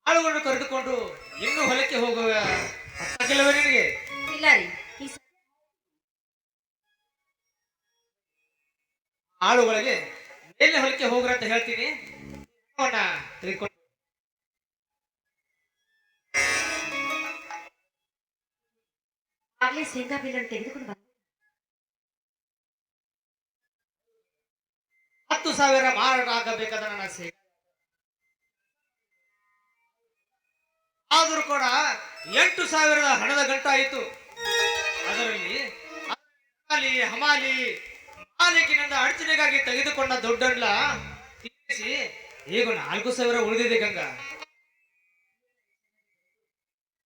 ಆಳುಗಳನ್ನು ಕರೆದುಕೊಂಡು ಇನ್ನು ಹೊಲಕ್ಕೆ ಹೋಗುವ ಆಗಿಲ್ಲವೇ ನಿನಗೆ? ಇಲ್ಲ ರೀ. ಆಳುಗಳಿಗೆ ಮೇಲೆ ಹೊಲಕ್ಕೆ ಹೋಗ್ರ ಅಂತ ಹೇಳ್ತೀನಿ. ತೆಗೆದುಕೊಂಡು ಆಗ್ಲೇ ಶೇಂಗಾ ಬೀಲನ್ನು ತೆಗೆದುಕೊಂಡು ಬಂದ 10,000 ಮಾರಾಟ ಆಗಬೇಕಾದ ನನ್ನ ಶೇಂಗಾ. ಆದರೂ ಕೂಡ 8,000 ಹಣದ ಗಂಟಾಯಿತು. ಅದರಲ್ಲಿ ಹಮಾಲಿ ಮಾಲೀಕಿನಿಂದ ಅಡಚಣೆಗಾಗಿ ತೆಗೆದುಕೊಂಡ ದುಡ್ಡನ್ನ ತೀರಿಸಿ ಈಗ 4,000 ಉಳಿದಿದೆ ಗಂಗಾ.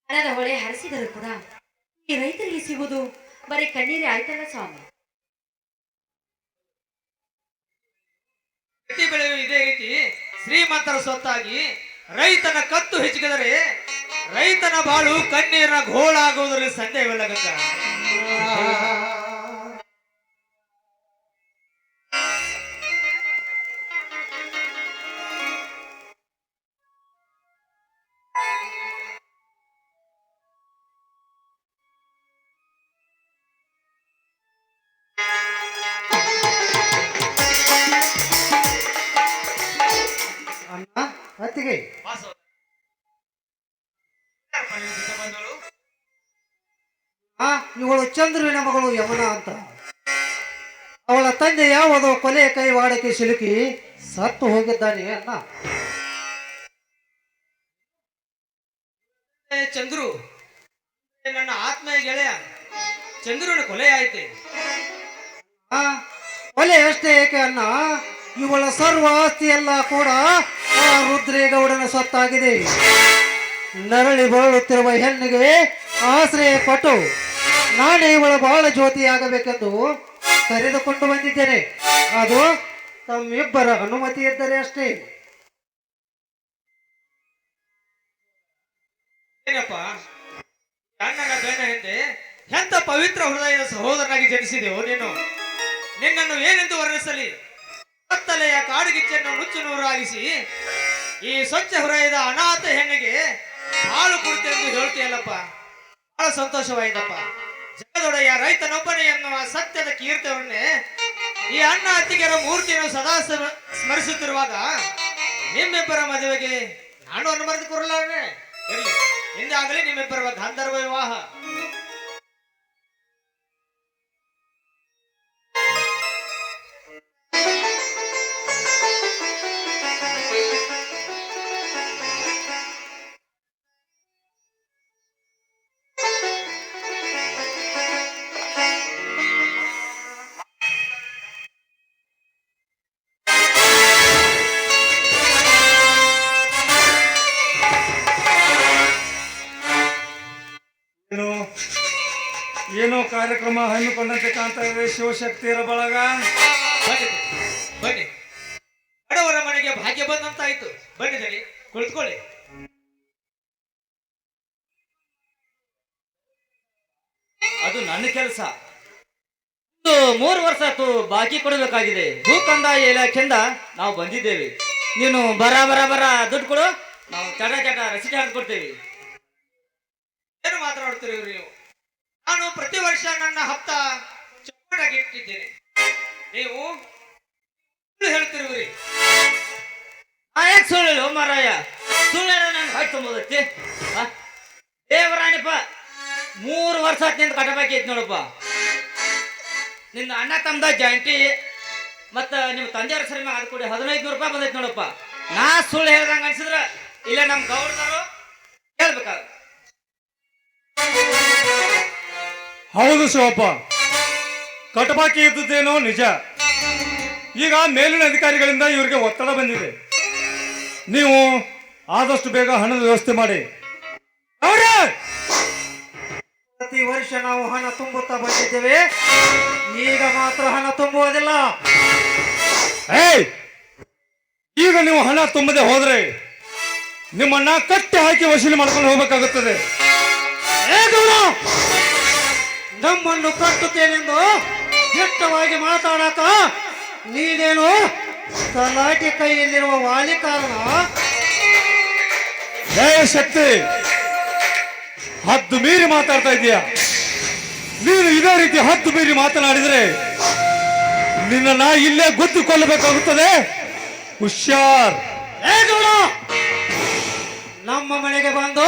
ಹಣದ ಹೊಳೆ ಹರಿಸಿದರೂ ಕೂಡ ಈ ರೈತರಿಗೆ ಸಿಗುವುದು ಬರೀ ಕಣ್ಣೀರೇ ಆಯ್ತಲ್ಲ ಸ್ವಾಮಿ. ಪ್ರತಿ ಬೆಳೆಯು ಇದೇ ರೀತಿ ಶ್ರೀಮಂತರ ಸ್ವತ್ತಾಗಿ ರೈತನ ಕತ್ತು ಹೆಚ್ಚಿದರೆ ರೈತನ ಬಾಳು ಕಣ್ಣೀರಿನ ಘೋಳಾಗುವುದರಲ್ಲಿ ಸಂದೇಹವಿಲ್ಲ ಗಂಗಾ. ಅತ್ತಿಗೆ ಇವಳು ಚಂದ್ರುವಿನ ಮಗಳು ಯಮುನಾ ಅಂತ. ಅವಳ ತಂದೆ ಯಾವುದೋ ಕೊಲೆ ಕೈವಾಡಕ್ಕೆ ಸಿಲುಕಿ ಸತ್ತು ಹೋಗಿದ್ದಾನೆ ಅನ್ನ. ಚಂದ್ರು ನನ್ನ ಆತ್ಮೀಯ ಗೆಳೆಯ ಚಂದ್ರನ ಕೊಲೆ ಆಯ್ತೆ. ಕೊಲೆ ಅಷ್ಟೇ ಏಕೆ ಅನ್ನ, ಇವಳ ಸರ್ವ ಆಸ್ತಿ ಎಲ್ಲ ಕೂಡ ಆ ರುದ್ರೇಗೌಡನ ಸತ್ತಾಗಿದೆ. ನರಳಿ ಬರುತ್ತಿರುವ ಹೆಣ್ಣಿಗೆ ಆಶ್ರಯ ಕೊಟ್ಟು ನಾನೇ ಇವಳ ಬಹಳ ಜ್ಯೋತಿಯಾಗಬೇಕೆಂದು ಕರೆದುಕೊಂಡು ಬಂದಿದ್ದೇನೆ. ಅದು ತಮ್ಮಿಬ್ಬರ ಅನುಮತಿ ಇದ್ದರೆ ಅಷ್ಟೇ. ಏನಪ್ಪ ಅಣ್ಣನ ಬೆನ್ನ ಹಿಂದೆ ಎಂತ ಪವಿತ್ರ ಹೃದಯದ ಸಹೋದರನಾಗಿ ಜನಿಸಿದೆವು ನೀನು. ನಿನ್ನನ್ನು ಏನೆಂದು ವರ್ಣಿಸಲಿ? ಕತ್ತಲೆಯ ಕಾಡುಗಿಚ್ಚನ್ನು ನುಚ್ಚು ನೂರಾಗಿಸಿ ಈ ಸ್ವಚ್ಛ ಹೃದಯದ ಅನಾಥ ಹೆಣ್ಣಿಗೆ ಹಾಳು ಕೊಡುತ್ತೆ ಎಂದು ಹೇಳ್ತೀಯಲ್ಲಪ್ಪ, ಬಹಳ ಸಂತೋಷವಾಯಿತಪ್ಪ. ಜಗದೊಡೆಯ ರೈತನೊಬ್ಬನೇ ಎನ್ನುವ ಸತ್ಯದ ಕೀರ್ತವನ್ನೇ ಈ ಅಣ್ಣ ಅತ್ತಿಗೆರ ಮೂರ್ತಿಯನ್ನು ಸದಾ ಸ್ಮರಿಸುತ್ತಿರುವಾಗ ನಿಮ್ಮಿಬ್ಬರ ಮದುವೆಗೆ ನಾನು ಅನುಮತಿ ಕೊರಲಾರೆ. ಇರಲಿ, ಹಿಂದಾಗಲಿ ನಿಮ್ಮಿಬ್ಬರ ಗಾಂಧರ್ವ ವಿವಾಹ. ಏನೋ ಕಾರ್ಯಕ್ರಮ ಹಮ್ಮಿಕೊಂಡಂತೆ ಕಾಣ್ತಾ ಇದೆ. ಶಿವಶಕ್ತಿಯರ ಬಳಗ ಬನ್ನಿ ಬನ್ನಿ, ಬಡವರ ಮನೆಗೆ ಭಾಗ್ಯ ಬಂದಂತಾಯ್ತು. ಬನ್ನಿದಳಿ, ಕುಳಿತುಕೊಳ್ಳಿ. ಅದು ನನ್ನ ಕೆಲಸ. 3 ವರ್ಷ ಆಯ್ತು ಬಾಕಿ ಕೊಡಬೇಕಾಗಿದೆ. ಭೂ ಕಂದಾಯ ಇಲಾಖೆಯಿಂದ ನಾವು ಬಂದಿದ್ದೇವೆ. ನೀನು ಬರ ದುಡ್ಡು ಕೊಡು, ನಾವು ಚಟ ರಸೀದಿ ಹಾಕಿ ಕೊಡ್ತೇವೆ. ಏನು ಮಾತನಾಡ್ತೀರಿ ನೀವು? ನಾನು ಪ್ರತಿ ವರ್ಷ ನನ್ನ ಹಪ್ತ ಚೌಕಟಾಗಿ ಇಟ್ಟಿದ್ದೇನೆ. ನೀವು ಹೇಳ್ತಿರುವಿರಿ. ಯಾಕೆ ಸುಳ್ಳು ಮಾರಾಯ? ಸುಳ್ಳು ಹೇಳ ನಂಗೆ ಹಾಕಿ ತುಂಬೋದೈತಿ. ದೇವರಾಣಿಪ್ಪ 3 ವರ್ಷ ಆಯ್ತು ನಿಂದು ಕಟ್ಟಬಾಕಿ ಐತಿ ನೋಡಪ್ಪ. ನಿನ್ನ ಅಣ್ಣ ತಮ್ಮದ ಜಾಯಿಂಟಿ ಮತ್ತು ನಿಮ್ಮ ತಂದೆಯವ್ರ ಸರಿ ಮ್ಯಾಗ ಅದು ಕೊಡಿ 1,500 ರೂಪಾಯಿ ಬಂದೈತಿ ನೋಡಪ್ಪ. ನಾ ಸುಳ್ಳು ಹೇಳ್ದಂಗೆ ಅನ್ಸಿದ್ರ ಇಲ್ಲ ನಮ್ಮ ಗೌಡ್ದರು ಹೇಳ್ಬೇಕಾಗ. ಹೌದು ಶಿವಪ್ಪ, ಕಟಬಾಕಿ ಇದ್ದುದೇನೋ ನಿಜ. ಈಗ ಮೇಲಿನ ಅಧಿಕಾರಿಗಳಿಂದ ಇವರಿಗೆ ಒತ್ತಡ ಬಂದಿದೆ. ನೀವು ಆದಷ್ಟು ಬೇಗ ಹಣದ ವ್ಯವಸ್ಥೆ ಮಾಡಿ. ಪ್ರತಿ ವರ್ಷ ನಾವು ಹಣ ತುಂಬುತ್ತಾ ಬಂದಿದ್ದೇವೆ, ಈಗ ಮಾತ್ರ ಹಣ ತುಂಬುವುದಿಲ್ಲ. ಏಯ್, ಈಗ ನೀವು ಹಣ ತುಂಬದೆ ಹೋದ್ರೆ ನಿಮ್ಮನ್ನ ಕಟ್ಟಿ ಹಾಕಿ ವಸೂಲಿ ಮಾಡ್ಕೊಂಡು ಹೋಗ್ಬೇಕಾಗುತ್ತದೆ. ಏ ಗೌಡ, ನಮ್ಮನ್ನು ಕಟ್ಟುತ್ತೇನೆಂದು ದಿಟ್ಟವಾಗಿ ಮಾತಾಡಕ ನೀನೇನು ತಲಾಟಿ ಕೈಯಲ್ಲಿರುವ ವಾಲಿ ಕಾರಣ? ಜಯ ಶಕ್ತಿ, ಹದ್ದು ಮೀರಿ ಮಾತಾಡ್ತಾ ಇದೀಯ. ನೀನು ಇದೇ ರೀತಿ ಹದ್ದು ಮೀರಿ ಮಾತನಾಡಿದ್ರೆ ನಿನ್ನ ಇಲ್ಲೇ ಗುದ್ದು ಕೊಲ್ಲಬೇಕಾಗುತ್ತದೆ. ಹುಷಾರ್. ಏ ಗೌಡ, ನಮ್ಮ ಮನೆಗೆ ಬಂದು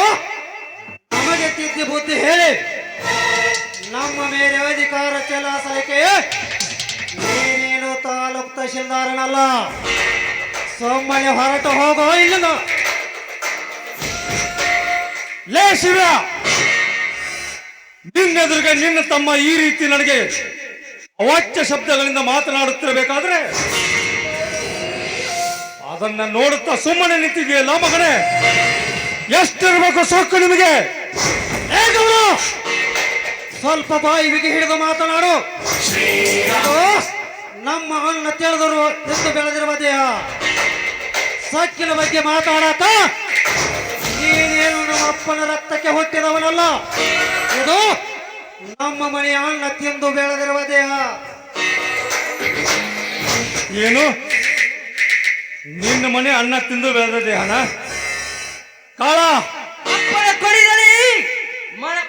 ನಮಗೆ ತಿದ್ದಿ ಬುದ್ಧಿ ಹೇಳಿ ನಮ್ಮ ಮೇಲೆ ಅಧಿಕಾರ ಚಲಾಯಿಸಲಿಕ್ಕೆ ನೀನೇನು ತಾಲೂಕು ತಹಶೀಲ್ದಾರನಲ್ಲ. ಸುಮ್ಮನೆ ಹೊರಟು ಹೋಗೋ ಇಲ್ಲಿಂದ. ಲೇ ಶಿವ, ನಿನ್ನೆದುರಿಗೆ ನಿನ್ನ ತಮ್ಮ ಈ ರೀತಿ ನನಗೆ ಅವಾಚ್ಯ ಶಬ್ದಗಳಿಂದ ಮಾತನಾಡುತ್ತಿರಬೇಕಾದ್ರೆ ಅದನ್ನ ನೋಡುತ್ತಾ ಸುಮ್ಮನೆ ನಿಂತಿದೆಯಲ್ಲ ಮಗನೇ, ಎಷ್ಟಿರ್ಬೇಕು ಸೊಕ್ಕು ನಿಮಗೆ? ಏ ಗೌಡ, ಸ್ವಲ್ಪ ಬಾಯಿ ಬಿಗಿ ಹಿಡಿದು ಮಾತನಾಡು. ಇದು ನಮ್ಮ ಅಣ್ಣ ತಿಳಿದರು ಎಂದು ಬೆಳೆದಿರುವ ದೇಹ. ಸಕ್ಕಿನ ಬಗ್ಗೆ ಮಾತಾಡಕ ನೀನೇನು ನಮ್ಮ ಅಪ್ಪನ ರಕ್ತಕ್ಕೆ ಹುಟ್ಟಿದವನಲ್ಲ. ಇದು ನಮ್ಮ ಮನೆಯ ಅಣ್ಣ ತಿಂದು ಬೆಳೆದಿರುವ ದೇಹ. ಏನು? ನಿನ್ನ ಮನೆ ಅನ್ನ ತಿಂದು ಬೆಳೆದ ದೇಹನ? ಕಾಳ, ಅಪ್ಪನ ಕೊಡಿಗಳಿ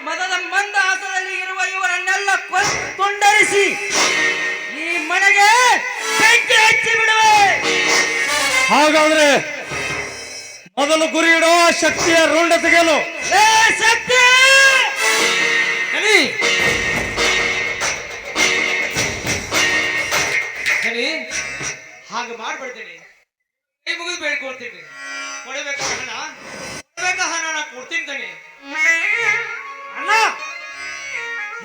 ಮದದ ಮಂದಹಾಸದಲ್ಲಿ ಇರುವ ಇವರನ್ನೆಲ್ಲ ಕೊಂಡರಿಸಿ ಈ ಮನೆಗೆ ಬೆಂಕಿ ಹಚ್ಚಿ ಬಿಡುವೆ. ಹಾಗಾದ್ರೆ ಮೊದಲು ಗುರಿ ಇಡೋ ಶಕ್ತಿಯ ರುಂಡ ತೆಗೆಯಲು. ಏ ಶಕ್ತಿ! ಸರಿ ಸರಿ, ಹಾಗೆ ಮಾಡ್ಬಿಡ್ತೀನಿ. ಕೈ ಮುಗಿದು ಬೇಡ್ಕೊಳ್ತೀನಿ. ಕೊಡಬೇಕಾದ ಹಣ ನಾ ಕೊಡ್ತೀನಿ ತಾನೆ. ಅಣ್ಣ,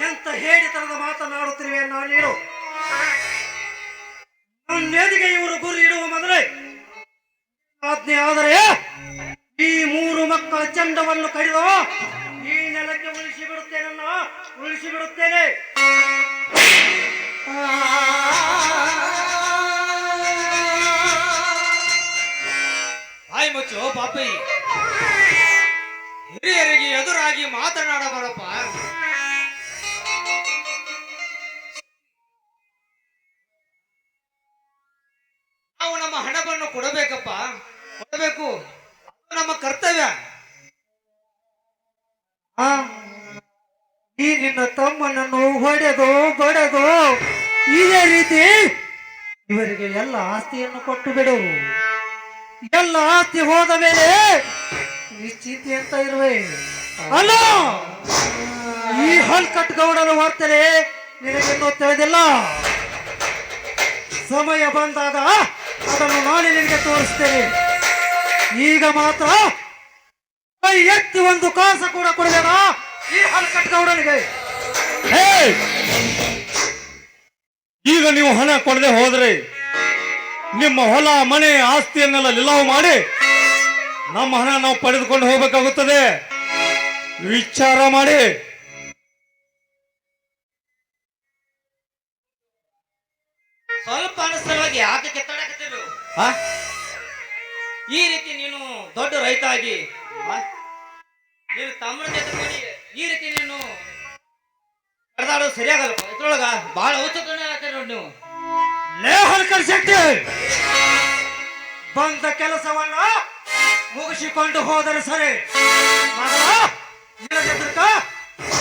ಎಂತ ಹೇಳಿತನದ ಮಾತನಾಡುತ್ತಿರುವೆ ಅಣ್ಣ ನೀನು. ನನ್ನೆದಿಗೆ ಇವರು ಗುರಿ ಇಡುವ ಮೊದಲೇ ಆಜ್ಞೆ ಆದರೆ ಈ 3 ಮಕ್ಕಳ ಚಂಡವನ್ನು ಕಡಿದು ಈ ನೆಲಕ್ಕೆ ಉಳಿಸಿ ಬಿಡುತ್ತೇನನ್ನ, ಉಳಿಸಿ ಬಿಡುತ್ತೇನೆ. ಬಾಯಿ ಮುಚ್ಚು ಪಾಪಿ. ಹಿರಿಯರಿಗೆ ಎದುರಾಗಿ ಮಾತನಾಡಬಾರಪ್ಪ. ನಾವು ನಮ್ಮ ಹಣವನ್ನು ಕೊಡಬೇಕಪ್ಪ, ಕೊಡಬೇಕು. ಅದು ನಮ್ಮ ಕರ್ತವ್ಯ. ಆ, ಈ ನಿನ್ನ ತಮ್ಮನನ್ನು ಹೊಡೆದು ಬಡೆದು ಇದೇ ರೀತಿ ಇವರಿಗೆ ಎಲ್ಲ ಆಸ್ತಿಯನ್ನು ಕೊಟ್ಟು ಬಿಡು. ಎಲ್ಲ ಆಸ್ತಿ ಹೋದ ಮೇಲೆ ನಿಶ್ಚಿಂತೆ ಅಂತ ಇರುವೆ. ಅಲ್ಲ, ಈ ಹಲ್ಕಟ್ ಗೌಡನ ವರ್ತನೆ ನಿನಗಿನ್ನೂ ತಿಳಿದಿಲ್ಲ. ಸಮಯ ಬಂದಾಗ ಅದನ್ನು ನಾನೇ ನಿನಗೆ ತೋರಿಸ್ತೇನೆ. ಈಗ ಮಾತ್ರ ಕೈ ಎತ್ತಿ ಒಂದು ಕಾಸ ಕೂಡ ಕೊಡಬೇಡ ಈ ಹಲ್ಕಟ್ ಗೌಡನಿಗೆ. ಏಯ್! ಈಗ ನೀವು ಹಣ ಕೊಡದೆ ಹೋದ್ರೆ ನಿಮ್ಮ ಹೊಲ ಮನೆ ಆಸ್ತಿಯನ್ನೆಲ್ಲ ಲಿಲಾವು ಮಾಡಿ ನಮ್ಮ ಹಣ ನಾವು ಪಡೆದುಕೊಂಡು ಹೋಗಬೇಕಾಗುತ್ತದೆ. ವಿಚಾರ ಮಾಡಿ. ಸ್ವಲ್ಪ ಅನುಸರವಾಗಿ ಯಾಕೆ ಕೆತ್ತಾಡಕತ್ತಿರು? ಈ ರೀತಿ ನೀನು ದೊಡ್ಡ ರೈತ ಆಗಿ ನೀನು ತಮ್ಮನ ಜೊತೆ ಕೂಡಿ ಈ ರೀತಿ ನೀನು ಕರೆದಾಡೋದು ಸರಿಯಾಗಲ್ಲಪ್ಪ. ಇದ್ರೊಳಗ ಬಹಳ ಔಷಧನೆ ಆಗ್ತೀರಿ ನೋಡಿ ನೀವು. ಲೇ ಹಲ್ಕಟ್ ಶೆಟ್ಟಿ, ಬಂದ ಕೆಲಸವನ್ನ ಮುಗಿಸಿಕೊಂಡು ಹೋದರೆ ಸರಿ.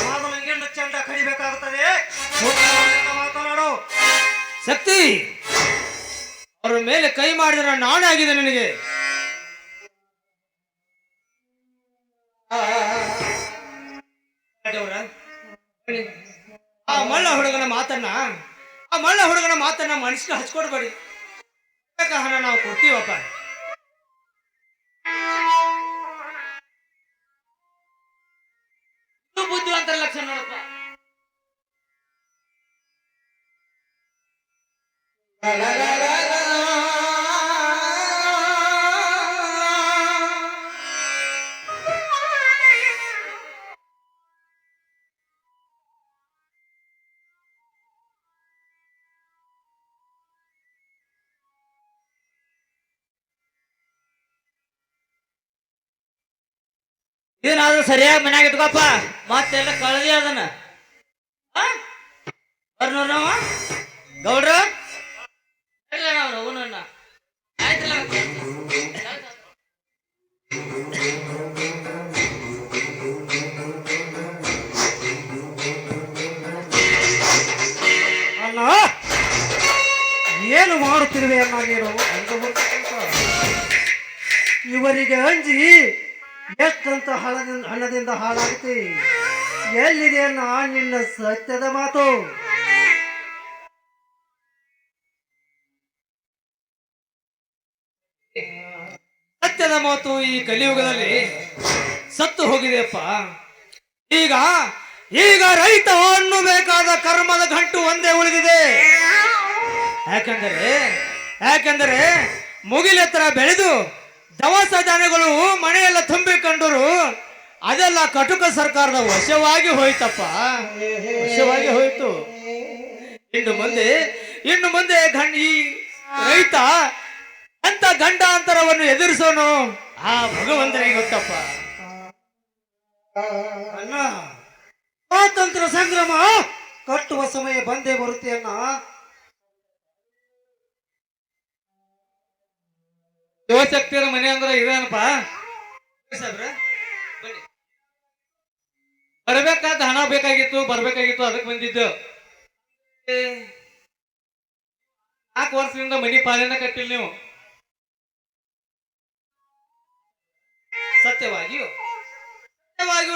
ಮೊದಲು ಗಿಂಡು ಚಂದ ಕಡಿಬೇಕಾಗುತ್ತದೆ. ಮಾತನಾಡು. ಶಕ್ತಿ, ಅವರ ಮೇಲೆ ಕೈ ಮಾಡಿದ್ರೆ ನಾನೇ ಆಗಿದೆ ನನಗೆ. ಆ ಮಳ್ಳ ಹುಡುಗನ ಮಾತನ್ನ ಮನುಷ್ಯನ ಹಚ್ಕೊಡ್ಬೇಡಿ. ಹಣ ನಾವು ಕೊಡ್ತೀವಪ್ಪ. ಏನಾದ್ರು ಸರಿಯಾಗಿ ಮನ್ಯಾಗ ಇಟ್ಕೊಪ್ಪ ಮತ್ತೆಲ್ಲ ಕಳದಿ ಅದನ್ನ ಬರ್ನೋರ್ ನಾವ ಗೌಡ್ರ ಇಲ್ಲ ನಾವು ರಘುನನ್ನ ಆಯ್ತಲ್ಲ ಅಲ್ಲ ಏನು ಮಾಡುತ್ತಿರುವೆ ಅನ್ನ ನೀನು ಇವರಿಗೆ ಅಂಜಿ ಎಷ್ಟಂತ ಹಣದಿಂದ ಹಾಳಾಗುತ್ತೆ ಎಲ್ಲಿದೆ ಅನ್ನ ನಿನ್ನ ಸತ್ಯದ ಮಾತು ಸತ್ಯದ ಮಾತು ಈ ಕಲಿಯುಗದಲ್ಲಿ ಸತ್ತು ಹೋಗಿದೆಯಪ್ಪ. ಈಗ ಈಗ ರೈತ ಅನ್ನಬೇಕಾದ ಕರ್ಮದ ಗಂಟು ಒಂದೇ ಉಳಿದಿದೆ. ಯಾಕಂದರೆ ಮುಗಿಲೆತ್ತರ ಬೆಳೆದು ದವಸ ಧಾನ್ಯಗಳು ಮನೆಯೆಲ್ಲ ತುಂಬಿಕೊಂಡರು ಅದೆಲ್ಲ ಕಟುಕ ಸರ್ಕಾರದ ವಶವಾಗಿ ಹೋಯ್ತಪ್ಪ, ವಶವಾಗಿ ಹೋಯ್ತು. ಇನ್ನು ಮುಂದೆ ಈ ರೈತ ಅಂತ ಗಂಡಾಂತರವನ್ನು ಎದುರಿಸೋನು ಆ ಭಗವಂತನಿಗೆ ಗೊತ್ತಪ್ಪ. ಅಣ್ಣ ಸ್ವಾತಂತ್ರ್ಯ ಸಂಗ್ರಾಮ ಕಟ್ಟುವ ಸಮಯ ಬಂದೇ ಬರುತ್ತೆ ಅಣ್ಣ. ಯುವಶಕ್ತಿಯರ ಮನೆ ಅಂದ್ರೆ ಇದೇನಪ್ಪ ಸಾಹೇಬ್ರ, ಬರ್ಬೇಕಾದ ಹಣ ಬರ್ಬೇಕಾಗಿತ್ತು ಅದಕ್ಕೆ ಬಂದಿದ್ದು. 4 ವರ್ಷದಿಂದ ಮನಿ ಪಾಲನೆ ಕಟ್ಟಿಲ್ಲ ನೀವು. ಸತ್ಯವಾಗಿಯೂ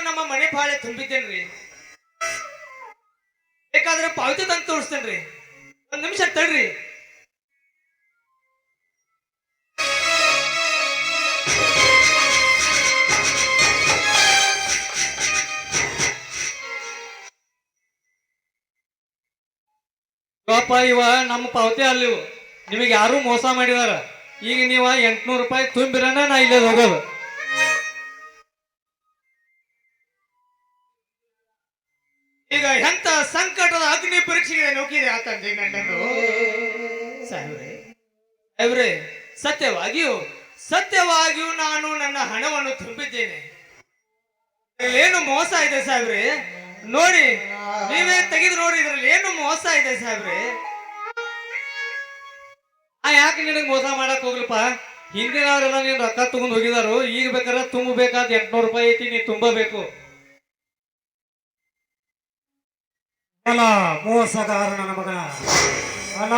ನಮ್ಮ ಮನೆ ಪಾಳೆ ತುಂಬಿದ್ದೇನ್ರಿ. ಬೇಕಾದ್ರೆ ಪಾವತಿ ತಂದು ತೋರಿಸ್ತೇನ್ರಿ, 1 ನಿಮಿಷ ತಡ್ರಿ. ಇವ ನಮ್ಮ ಪಾವತಿ ಅಲ್ಲಿವು ನಿಮಗೆ ಯಾರು ಮೋಸ ಮಾಡಿದಾರ. ಈಗ ನೀವ 800 ರೂಪಾಯಿ ತುಂಬಿರನ ನಾ ಇಲ್ಲೇ ಹೋಗೋದು. ಈಗ ಎಂತ ಸಂಕಟದ ಅಗ್ನಿ ಪರೀಕ್ಷೆಗೆ ನುಗ್ಗಿದೆ ಆತಂದೆ ನನ್ನನ್ನು. ಸಾಹೇಬ್ರೆ, ಸತ್ಯವಾಗಿಯೂ ನಾನು ನನ್ನ ಹಣವನ್ನು ತುಂಬಿದ್ದೇನೆ. ಏನು ಮೋಸ ಇದೆ ಸಾಹೇಬ್ರೆ, ನೋಡಿ ನೀವೇ ತೆಗೆದು ನೋಡಿ, ಇದ್ರಲ್ಲಿ ಏನು ಮೋಸ ಇದೆ ಸಾಹೇಬ್ರೆ. ಯಾಕೆ ನಿನಗೆ ಮೋಸ ಮಾಡಕ್ ಹೋಗ್ಲಪ್ಪ, ಹಿಂದಿನವರೆಲ್ಲ ನೀನ್ ರೊಕ್ಕ ತಗೊಂಡ್ ಹೋಗಿದಾರು. ಈಗ ಬೇಕಾದ್ರೆ ತುಂಬಬೇಕಾದ 800 ರೂಪಾಯಿ ಐತಿ, ನೀ ತುಂಬಬೇಕು. ಅಲ್ಲ ಮೋಸಗಾರ ನನ್ನ ಮಗನ, ಅಲ್ಲ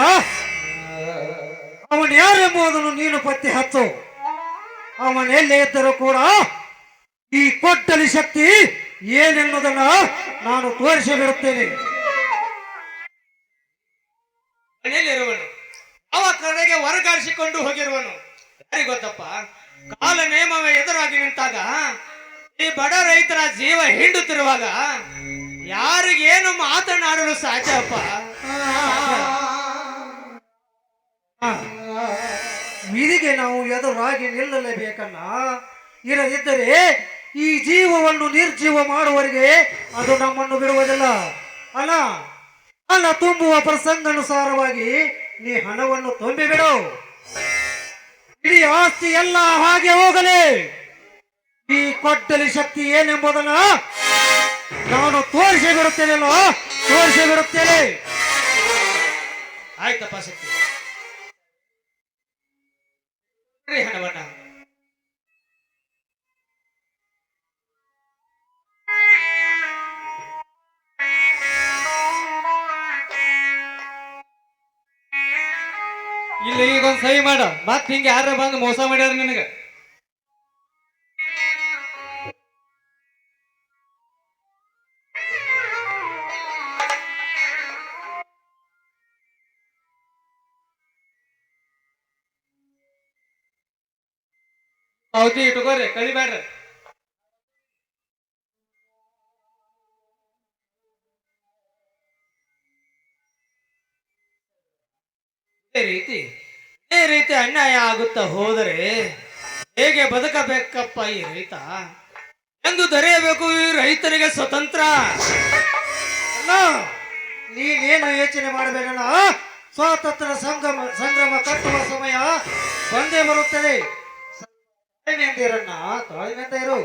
ಅವನು ಯಾರೆಂಬುದನ್ನು ನೀನು ಪತ್ತೆ ಹಚ್ಚು. ಅವನ ಎಲ್ಲೇ ಇದ್ದರೂ ಕೂಡ ಈ ಕೊಟ್ಟಲಿ ಶಕ್ತಿ ಏನೆನ್ನುವುದನ್ನ ನಾನು ತೋರಿಸಿ ಬಿಡುತ್ತೇನೆ. ಮನೆಯಲ್ಲಿರುವನು ಅವ ಕಡೆಗೆ ಹೊರಗಾಡಿಸಿಕೊಂಡು ಹೋಗಿರುವನು ಯಾರಿಗೆ ಗೊತ್ತಪ್ಪ. ಕಾಲ ನೇಮವೇ ಎದುರಾಗಿ ನಿಂತಾಗ, ಈ ಬಡ ರೈತರ ಜೀವ ಹಿಂಡುತ್ತಿರುವಾಗ ಯಾರಿಗೇನು ಮಾತನಾಡಲು ಸಾಧ್ಯಪ್ಪ. ವಿಧಿಗೆ ನಾವು ಎದುರಾಗಿ ನಿಲ್ಲಲೇಬೇಕನ್ನ. ಇರದಿದ್ದರೆ ಈ ಜೀವವನ್ನು ನಿರ್ಜೀವ ಮಾಡುವವರಿಗೆ ಅದು ನಮ್ಮನ್ನು ಬಿಡುವುದಿಲ್ಲ. ಅಲ್ಲ ತುಂಬುವ ಪ್ರಸಂಗಾನುಸಾರವಾಗಿ ನೀ ಹಣವನ್ನು ತುಂಬಿಬಿಡು. ಇಡೀ ಆಸ್ತಿ ಎಲ್ಲ ಹಾಗೆ ಹೋಗಲಿ. ಈ ಕೊಟ್ಟಲಿ ಶಕ್ತಿ ಏನೆಂಬುದನ್ನ ನಾನು ತೋರಿಸಿ ಬಿಡುತ್ತೇನೆ. ಆಯ್ತಪ್ಪ ಶಕ್ತಿ, ಹಣವನ್ನ ಇಲ್ಲಿ ಈಗೊಂದು ಸಹಿ ಮಾಡ. ಮತ್ ಹಿಂಗೆ ಯಾರ ಬಂದು ಮೋಸ ಮಾಡ್ಯಾರ ನಿನಗ. ಪಾವತಿ ಇಟ್ಕೋರಿ, ಕಳಿಬೇಡ್ರಿ. ಇದೇ ರೀತಿ ಅನ್ಯಾಯ ಆಗುತ್ತಾ ಹೋದರೆ ಹೇಗೆ ಬದುಕಬೇಕಪ್ಪ ಈ ರೈತ ಎಂದು ದೊರೆಯಬೇಕು ಈ ರೈತನಿಗೆ ಸ್ವತಂತ್ರ. ಅಣ್ಣ ನೀನೇನು ಯೋಚನೆ ಮಾಡಬೇಡಣ್ಣ. ಸ್ವಾತಂತ್ರ್ಯ ಸಂಗ್ರಾಮ ಕಟ್ಟುವ ಸಮಯ ಬಂದೇ ಬರುತ್ತದೆ. ತಾಳ್ಮೆಯಿಂದ ಇರಣ್ಣ, ತಾಳ್ಮೆಯಿಂದ ಇರು.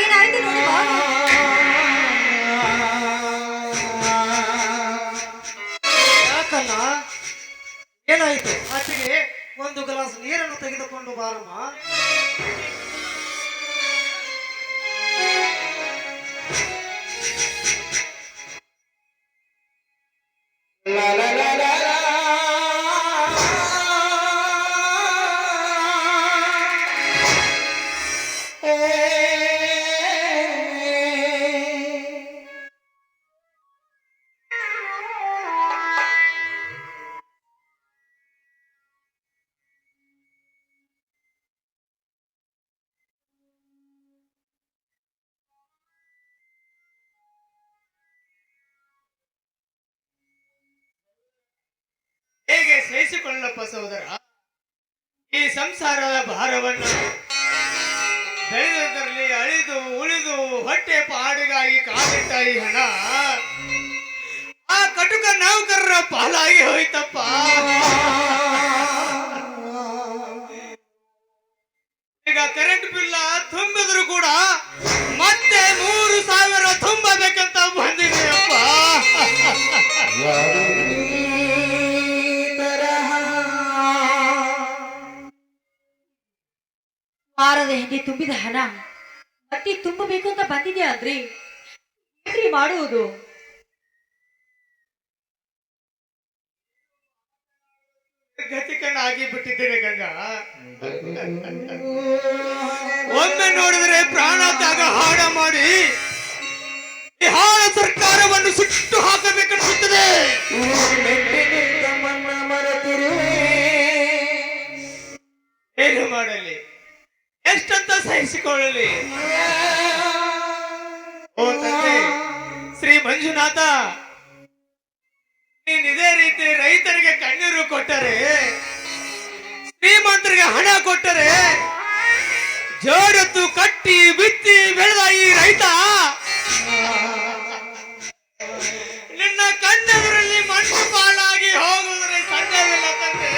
ಏನಾಯ್ತು ನೋಡಿ ಬಾಬು? ಯಾಕಣ್ಣ ಏನಾಯ್ತು? ಆಚೆಗೆ ಒಂದು ಗ್ಲಾಸ್ ನೀರನ್ನು ತೆಗೆದುಕೊಂಡು ಬಾರಮ್ಮ. ಹೇಗೆ ಸಹಿಸಿಕೊಳ್ಳಪ್ಪ ಸಹೋದರ ಈ ಸಂಸಾರದ ಭಾರವನ್ನು? ಬೆಳೆದದರಲ್ಲಿ ಅಳಿದು ಉಳಿದು ಹೊಟ್ಟೆ ಪಾಡಿಗಾಗಿ ಕಾದಿಟ್ಟ ಈ ಹಣ ಆ ಕಟುಕ ನೌಕರರ ಪಾಲಾಗಿ ಹೋಯ್ತಪ್ಪ. ಈಗ ಕರೆಂಟ್ ಬಿಲ್ ತುಂಬಿದ್ರು ಕೂಡ ಮತ್ತೆ 3,000 ತುಂಬಬೇಕಂತ ಬಂದಿದೆಯಪ್ಪ. ಮಾರದ ಹೆಂಡಿ ತುಂಬಿದ ಹಣ ಮತ್ತೆ ತುಂಬಬೇಕು ಅಂತ ಬಂದಿದ್ಯಾ ಅಂದ್ರಿ? ಏನ್ರಿ ಮಾಡುವುದು? ಗತಿಕನಾಗಿ ಬಿಟ್ಟಿದ್ದೇನೆ ಗಂಗಾ. ಒಮ್ಮೆ ನೋಡಿದ್ರೆ ಪ್ರಾಣ ತ್ಯಾಗ ಹಾಡ ಮಾಡಿ ಈ ಹಾಳ ಸರ್ಕಾರವನ್ನು ಸುಟ್ಟು ಹಾಕಬೇಕನ್ಸುತ್ತದೆ. ಏನು ಮಾಡಲಿ, ಎಷ್ಟಂತ ಸಹಿಸಿಕೊಳ್ಳಲಿ? ಓ ತಂದೆ ಶ್ರೀ ಮಂಜುನಾಥ, ನೀನ್ ಇದೇ ರೀತಿ ರೈತರಿಗೆ ಕಣ್ಣೀರು ಕೊಟ್ಟರೆ, ಶ್ರೀಮಂತರಿಗೆ ಹಣ ಕೊಟ್ಟರೆ, ಜೋಡತ್ತು ಕಟ್ಟಿ ಬಿತ್ತಿ ಬೆಳೆದ ಈ ರೈತ ನಿನ್ನ ಕಣ್ಣೆದುರಲ್ಲಿ ಮಣ್ಣು ಪಾಲಾಗಿ ಹೋಗುವುದರೆ ಸಂದೇಹವಿಲ್ಲ ತಂದೆ.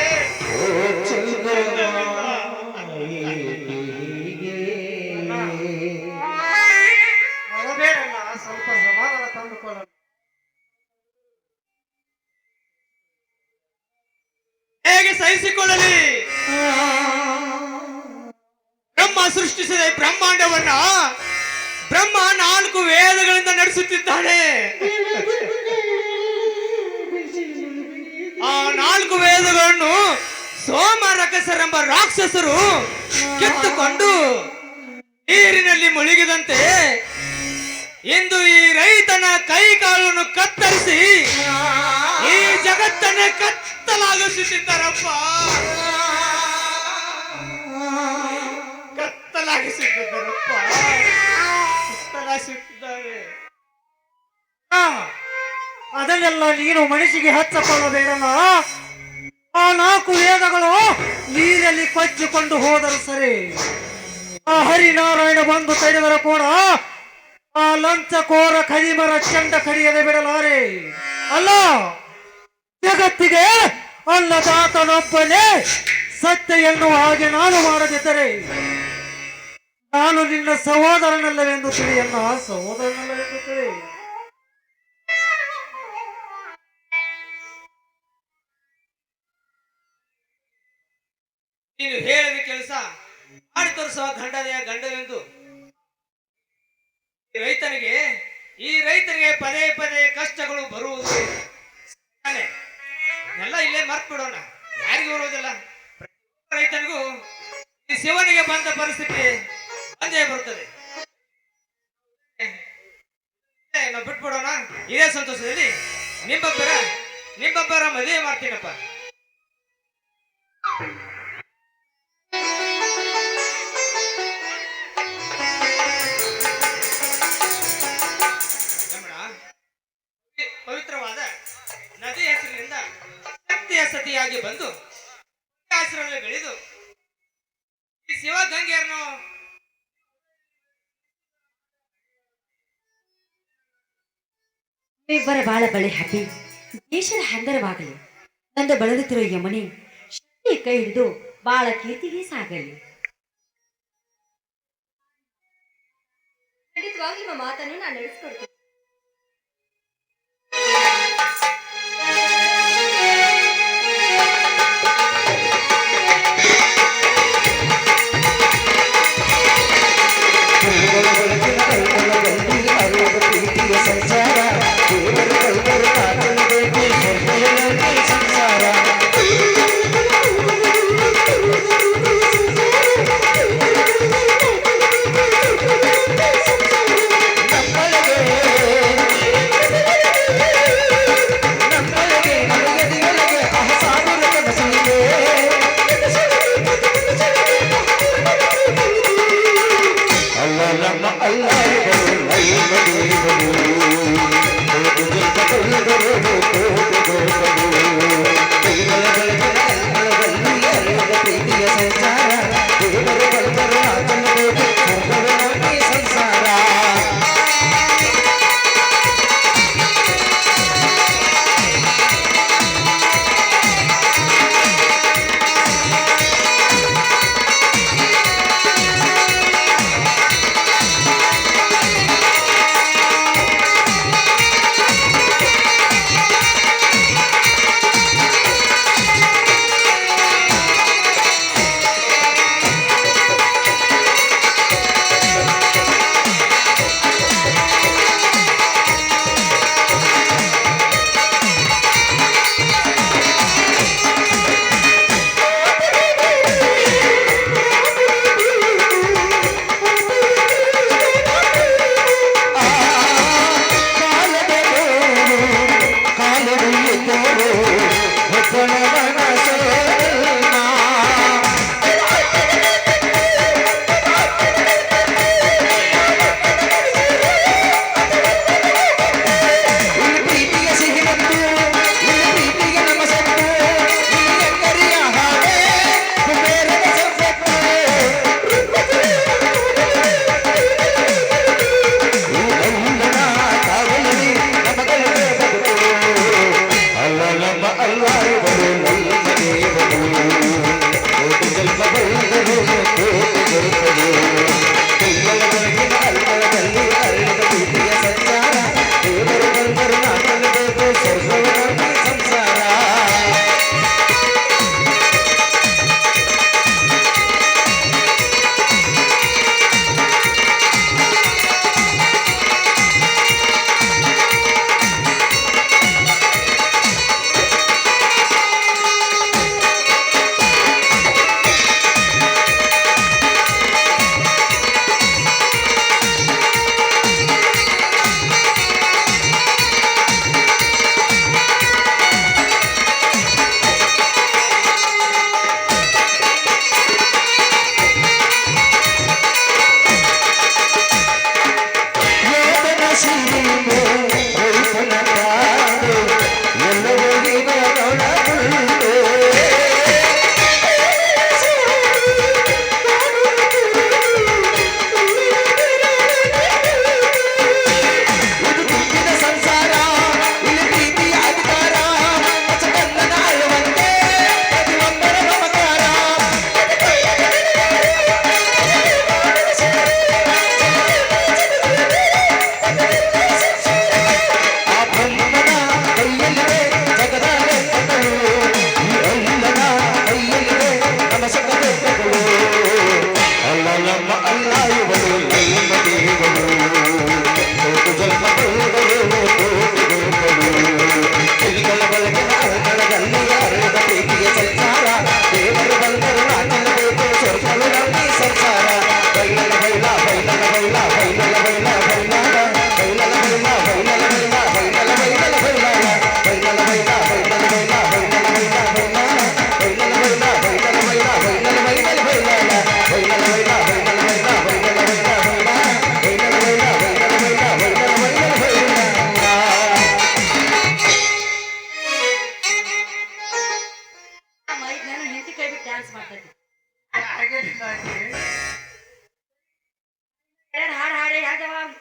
ಅಳಬೇಡಣ್ಣ, ಸ್ವಲ್ಪ ಸಮಾಧಾನ ತಂದುಕೊಳ್ಳೋಣ. ಹೇಗೆ ಸಹಿಸಿಕೊಳ್ಳಲಿ? ಬ್ರಹ್ಮ ಸೃಷ್ಟಿಸಿದ ಈ ಬ್ರಹ್ಮಾಂಡವನ್ನ ಬ್ರಹ್ಮ 4 ವೇದಗಳಿಂದ ನಡೆಸುತ್ತಿದ್ದಾನೆ. ಆ 4 ವೇದಗಳನ್ನು ಸೋಮರಕಸರೆಂಬ ರಾಕ್ಷಸರು ಕಿತ್ತುಕೊಂಡು ನೀರಿನಲ್ಲಿ ಮುಳುಗಿದಂತೆ ಇಂದು ಈ ರೈತನ ಕೈ ಕಾಲನ್ನು ಕತ್ತರಿಸಿ ಈ ಜಗತ್ತನ್ನೇ ಕತ್ತಲಾಗಿಸುತ್ತಿದ್ದಾರಪ್ಪ. ಕತ್ತಲಾಗಿಸುತ್ತಿದ್ದಾರಪ್ಪ, ಕತ್ತಲಾಗಿಸುತ್ತಿದ್ದಾರೆ. ಅದನ್ನೆಲ್ಲ ನೀನು ಮನಸ್ಸಿಗೆ ಹಚ್ಚಿಕೊಳ್ಳಬೇಡಣ್ಣ. ಆ 4 ವೇದಗಳು ನೀರಲ್ಲಿ ಕೊಚ್ಚಿಕೊಂಡು ಹೋದರು ಸರಿ, ಆ ಹರಿನಾರಾಯಣ ಬಂದು ತಡೆದರೂ ಕೂಡ ಆ ಲಂಚಕೋರ ಖದೀಮರ ಚಂಡ ಕಡಿಯದೆ ಬಿಡಲಾರೆ. ಅಲ್ಲ, ಜಗತ್ತಿಗೆ ಅನ್ನದಾತನೊಬ್ಬನೇ ಸತ್ಯ ಎನ್ನುವ ಹಾಗೆ ನಾನು ಮಾಡದಿದ್ದರೆ ನಾನು ನಿನ್ನ ಸಹೋದರನಲ್ಲವೆಂದು ತಿಳಿಯನ್ನ, ಸಹೋದರನಲ್ಲವೆಂದು ತಿಳಿ. ನೀನು ಹೇಳಿದ ಕೆಲಸ ಮಾಡಿ ತೋರಿಸುವ ಗಂಡವೆಂದು ಈ ರೈತನಿಗೆ ಪದೇ ಪದೇ ಕಷ್ಟಗಳು ಬರುವುದು. ಎಲ್ಲ ಯಾರಿಗೆ ಬರುವುದಿಲ್ಲ? ಪ್ರತಿಯೊಬ್ಬ ರೈತನಿಗೂ ಈ ಶಿವನಿಗೆ ಬಂದ ಪರಿಸ್ಥಿತಿ ಬಂದೇ ಬರುತ್ತದೆ. ನಾವು ಬಿಟ್ಬಿಡೋಣ. ಇದೇ ಸಂತೋಷದಲ್ಲಿ ನಿಮ್ಮಬ್ಬರ ಮದುವೆ ಮಾಡ್ತೀನಪ್ಪ. ಪವಿತ್ರವಾದ ನದಿ ಹೆಸರಿನಿಂದ ಶಕ್ತಿಯ ಸತಿಯಾಗಿ ಬಂದು ಹೆಸರಲ್ಲಿ ಬೆಳೆದು ಈ ಶಿವ ಗಂಗೆಯರನ್ನು ಇಬ್ಬರ ಬಾಳ ಬಳೆ ಹಬ್ಬಿ ದೇಶದ ಹಂದರವಾಗಲಿ. ನಂದು ಬಳಲುತ್ತಿರುವ ಯಮುನೆ ಶಕ್ತಿ ಕೈ ಹಿಡಿದು ಬಾಳ ಕೀರ್ತಿಗೆ ಸಾಗಲಿ. ಖಂಡಿತವಾಗ್ಲೂ ನಿಮ್ಮ ಮಾತನ್ನು ನಾನು ನಡೆಸ್ಕೊಡ್ತೀನಿ.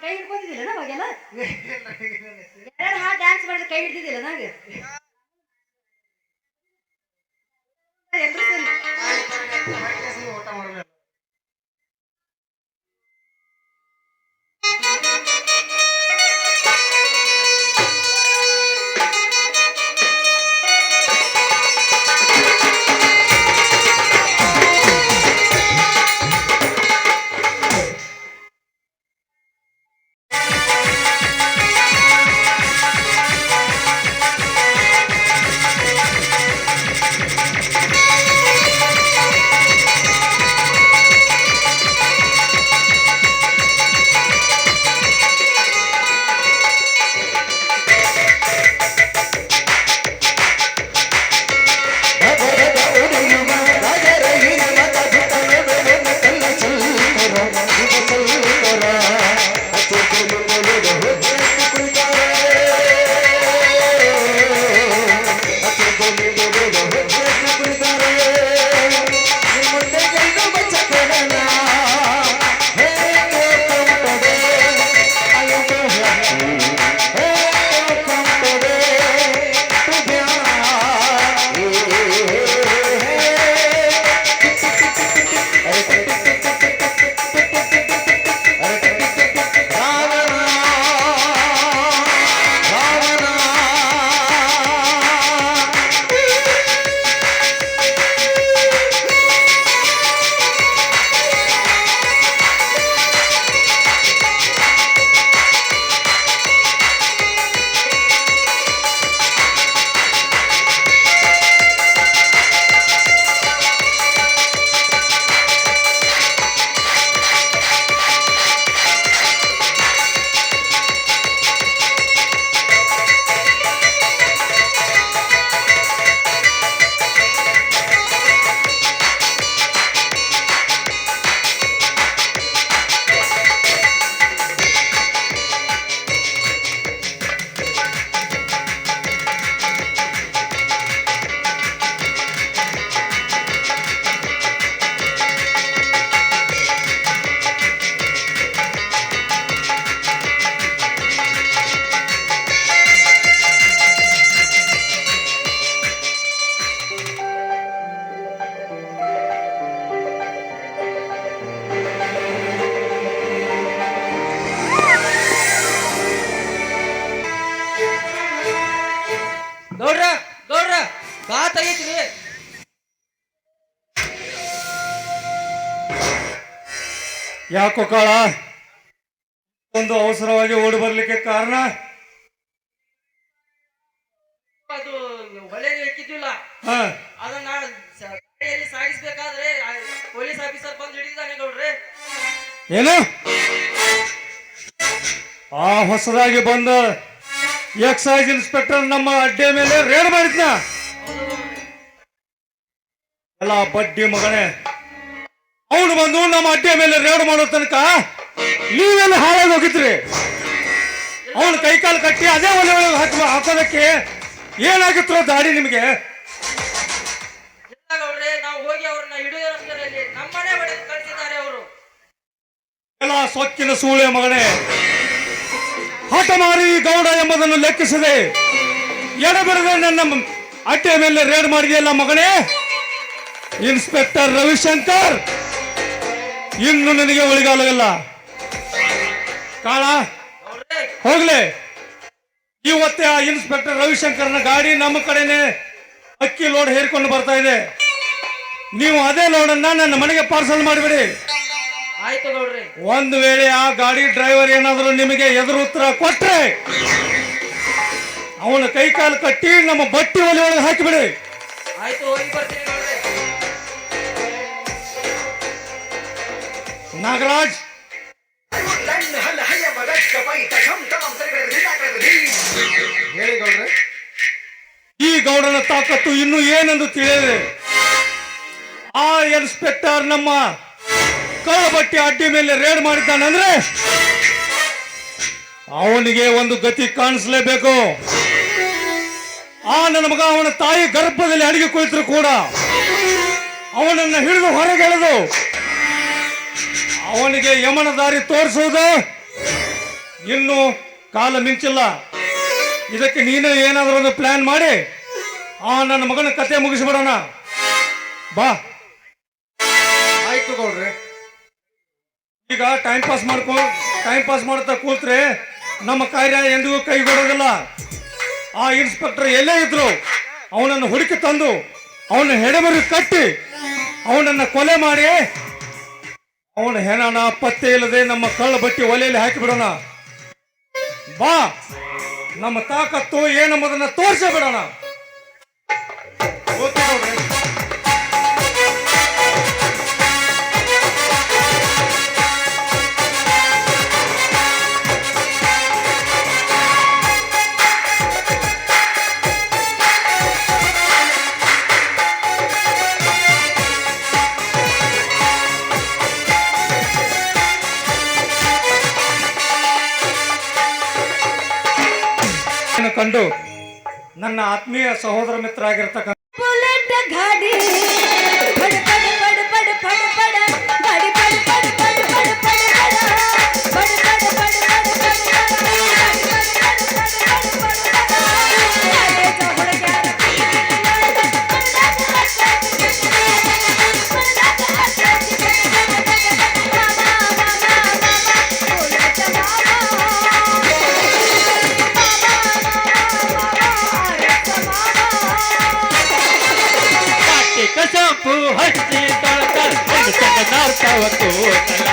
ಕೈ ಹಿಡ್ಕೊಂಡಿದ್ದಿಲ್ಲ ಅವಾಗೆಲ್ಲ ಎರಡು ಹಾಡು ಡ್ಯಾನ್ಸ್ ಮಾಡಿದ್ರೆ ಕೈ ಹಿಡ್ದಿದ್ದಿಲ್ಲ ನಂಗೆ ಎಲ್ರು ಸೇರಿ ಊಟ ಮಾಡಬೇಕು. ಗೌಡ್ರ ಗೌಡ್ರ ಬಾ ತೆಗಿತೀನಿ. ಯಾಕೋ ಕಾಳ ಒಂದು ಅವಸರವಾಗಿ ಓಡಿ ಬರ್ಲಿಕ್ಕೆ ಕಾರಣ? ಅದು ಹೊಳೆ ಹಾಕಿದ್ವಿಲ್ಲ ಹ ಅದನ್ನ ಗಾಡಿಯಲ್ಲಿ ಸಾಗಿಸ್ಬೇಕಾದ್ರೆ ಪೊಲೀಸ್ ಆಫೀಸರ್ ಬಂದು ಹಿಡಿದಾನೆ ಗೌಡ್ರೆ. ಏನು ಆ ಹೊಸದಾಗಿ ಬಂದ ಎಕ್ಸೈಸ್ ಇನ್ಸ್ಪೆಕ್ಟರ್ ನಮ್ಮ ಅಡ್ಡೆ ಮೇಲೆ ರೇಡ್ ಮಾಡಿದ್ನ? ಎಲ್ಲ ಬಡ್ಡಿ ಮಗನೇ, ಅವನು ಬಂದು ನಮ್ಮ ಅಡ್ಡೆ ಮೇಲೆ ರೇಡ್ ಮಾಡೋ ತನಕ ನೀವೆಲ್ಲ ಹಾಳಾಗಿ ಹೋಗಿದ್ರಿ. ಅವನು ಕೈಕಾಲು ಕಟ್ಟಿ ಅದೇ ಒಲೆ ಒಳಗೆ ಹಾಕೋದಕ್ಕೆ ಏನಾಗಿತ್ತು ದಾಡಿ ನಿಮಗೆ? ಇಲ್ಲ ಗೌಡ್ರೆ, ನಾವು ಹೋಗಿ ಅವ್ರನ್ನ ಹಿಡಿಯೋದ್ರಲ್ಲಿ ನಮ್ಮನೆ ಹೊಡೆದು ಕಳಿಸಿದ್ದಾರೆ ಅವರು. ಎಲ್ಲ ಸೊಕ್ಕಿನ ಸೂಳೆ ಮಗನೇ, ಹಠಮಾರಿ ಗೌಡ ಎಂಬುದನ್ನು ಲೆಕ್ಕಿಸದೆ ಎಡಬಿಡದೆ ನನ್ನ ಅಡ್ಡೆ ಮೇಲೆ ರೇಡ್ ಮಾಡಿದೆಯಲ್ಲ ಮಗನೇ. ಇನ್ಸ್ಪೆಕ್ಟರ್ ರವಿಶಂಕರ್, ಇನ್ನು ನಿನಗೆ ಉಳಿಗಾಲವಿಲ್ಲ. ಕಾಳ ಗೌಡ್ರೆ ಹೋಗ್ಲೆ, ಇವತ್ತೇ ಆ ಇನ್ಸ್ಪೆಕ್ಟರ್ ರವಿಶಂಕರ್ನ ಗಾಡಿ ನಮ್ಮ ಕಡೆನೆ ಅಕ್ಕಿ ಲೋಡ್ ಹೇರ್ಕೊಂಡು ಬರ್ತಾ ಇದೆ. ನೀವು ಅದೇ ಲೋಡನ್ನ ನನ್ನ ಮನೆಗೆ ಪಾರ್ಸಲ್ ಮಾಡಿಬಿಡಿ. ಆಯ್ತು ಗೌಡ್ರೆ. ಒಂದು ವೇಳೆ ಆ ಗಾಡಿ ಡ್ರೈವರ್ ಏನಾದರೂ ನಿಮಗೆ ಎದುರು ಉತ್ತರ ಕೊಟ್ರೆ ಅವನ ಕೈಕಾಲು ಕಟ್ಟಿ ನಮ್ಮ ಬಟ್ಟಿ ಒಲೆ ಒಳಗೆ ಹಾಕಿಬಿಡಿ. ಆಯ್ತು, ಹೋಗಿ ಬರ್ತೀನಿ ಗೌಡ್ರೆ. ನಾಗರಾಜ್, ಹೇಳಿ ಗೌಡ್ರೆ. ಈ ಗೌಡನ ತಾಕತ್ತು ಇನ್ನು ಏನೆಂದು ತಿಳಿಯದೆ ಆ ಇನ್ಸ್ಪೆಕ್ಟರ್ ನಮ್ಮ ಕಳ್ಳಬಟ್ಟಿ ಅಡ್ಡಿ ಮೇಲೆ ರೇಡ್ ಮಾಡಿದ್ದಾನಂದ್ರೆ ಅವನಿಗೆ ಒಂದು ಗತಿ ಕಾಣಿಸ್ಲೇಬೇಕು. ಆ ನನ್ನ ಮಗ ಅವನ ತಾಯಿ ಗರ್ಭದಲ್ಲಿ ಅಡಿಗೆ ಕುಳಿತರು ಕೂಡ ಅವನನ್ನು ಹಿಡಿದು ಹೊರಗೆಳೆದು ಅವನಿಗೆ ಯಮನ ದಾರಿ ತೋರಿಸುವುದು ಇನ್ನು ಕಾಲ ಮಿಂಚಿಲ್ಲ. ಇದಕ್ಕೆ ನೀನು ಏನಾದರೂ ಒಂದು ಪ್ಲಾನ್ ಮಾಡಿ ನನ್ನ ಮಗನ ಕತೆ ಮುಗಿಸ್ಬಿಡೋಣ. ಬಾ. ಆಯ್ತು ಗೌಡ್ರೆ. ಈಗ ಟೈಮ್ ಪಾಸ್ ಮಾಡ್ತಾ ಕೂತ್ರೆ ನಮ್ಮ ಕಾರ್ಯ ಎಂದಿಗೂ ಕೈಗೊಡೋದಿಲ್ಲ. ಆ ಇನ್ಸ್ಪೆಕ್ಟರ್ ಎಲ್ಲೇ ಇದ್ರು ಅವನನ್ನು ಹುಡುಕಿ ತಂದು ಅವನ ಹೆಡೆಮರಿ ಕಟ್ಟಿ ಅವನನ್ನ ಕೊಲೆ ಮಾಡಿ ಅವನ ಹೆಣನ ಪತ್ತೆ ಇಲ್ಲದೆ ನಮ್ಮ ಕಳ್ಳ ಬಟ್ಟಿ ಒಲೆಯಲ್ಲಿ ಹಾಕಿ ಬಿಡೋಣ. ಬಾ, ನಮ್ಮ ತಾಕತ್ತು ಏನಂಬುದನ್ನ ತೋರಿಸೇ ಬಿಡೋಣ. ಓಕೆ ಗೌಡ್ರೆ. ಕಂಡು ನನ್ನ ಆತ್ಮೀಯ ಸಹೋದರ ಮಿತ್ರ ಆಗಿರ್ತಕ್ಕ बुलेट गाड़ी फड़ फड़ फड़ फड़ फड़ फड़ गाड़ी फड़ फड़ फड़ फड़ फड़ फड़ फड़ फड़ फड़ ಕಸಂಪು ಹಚ್ಚಿ ತೊಳಕಲ್ ನಾರ್ತಾವ ಕೂತಲ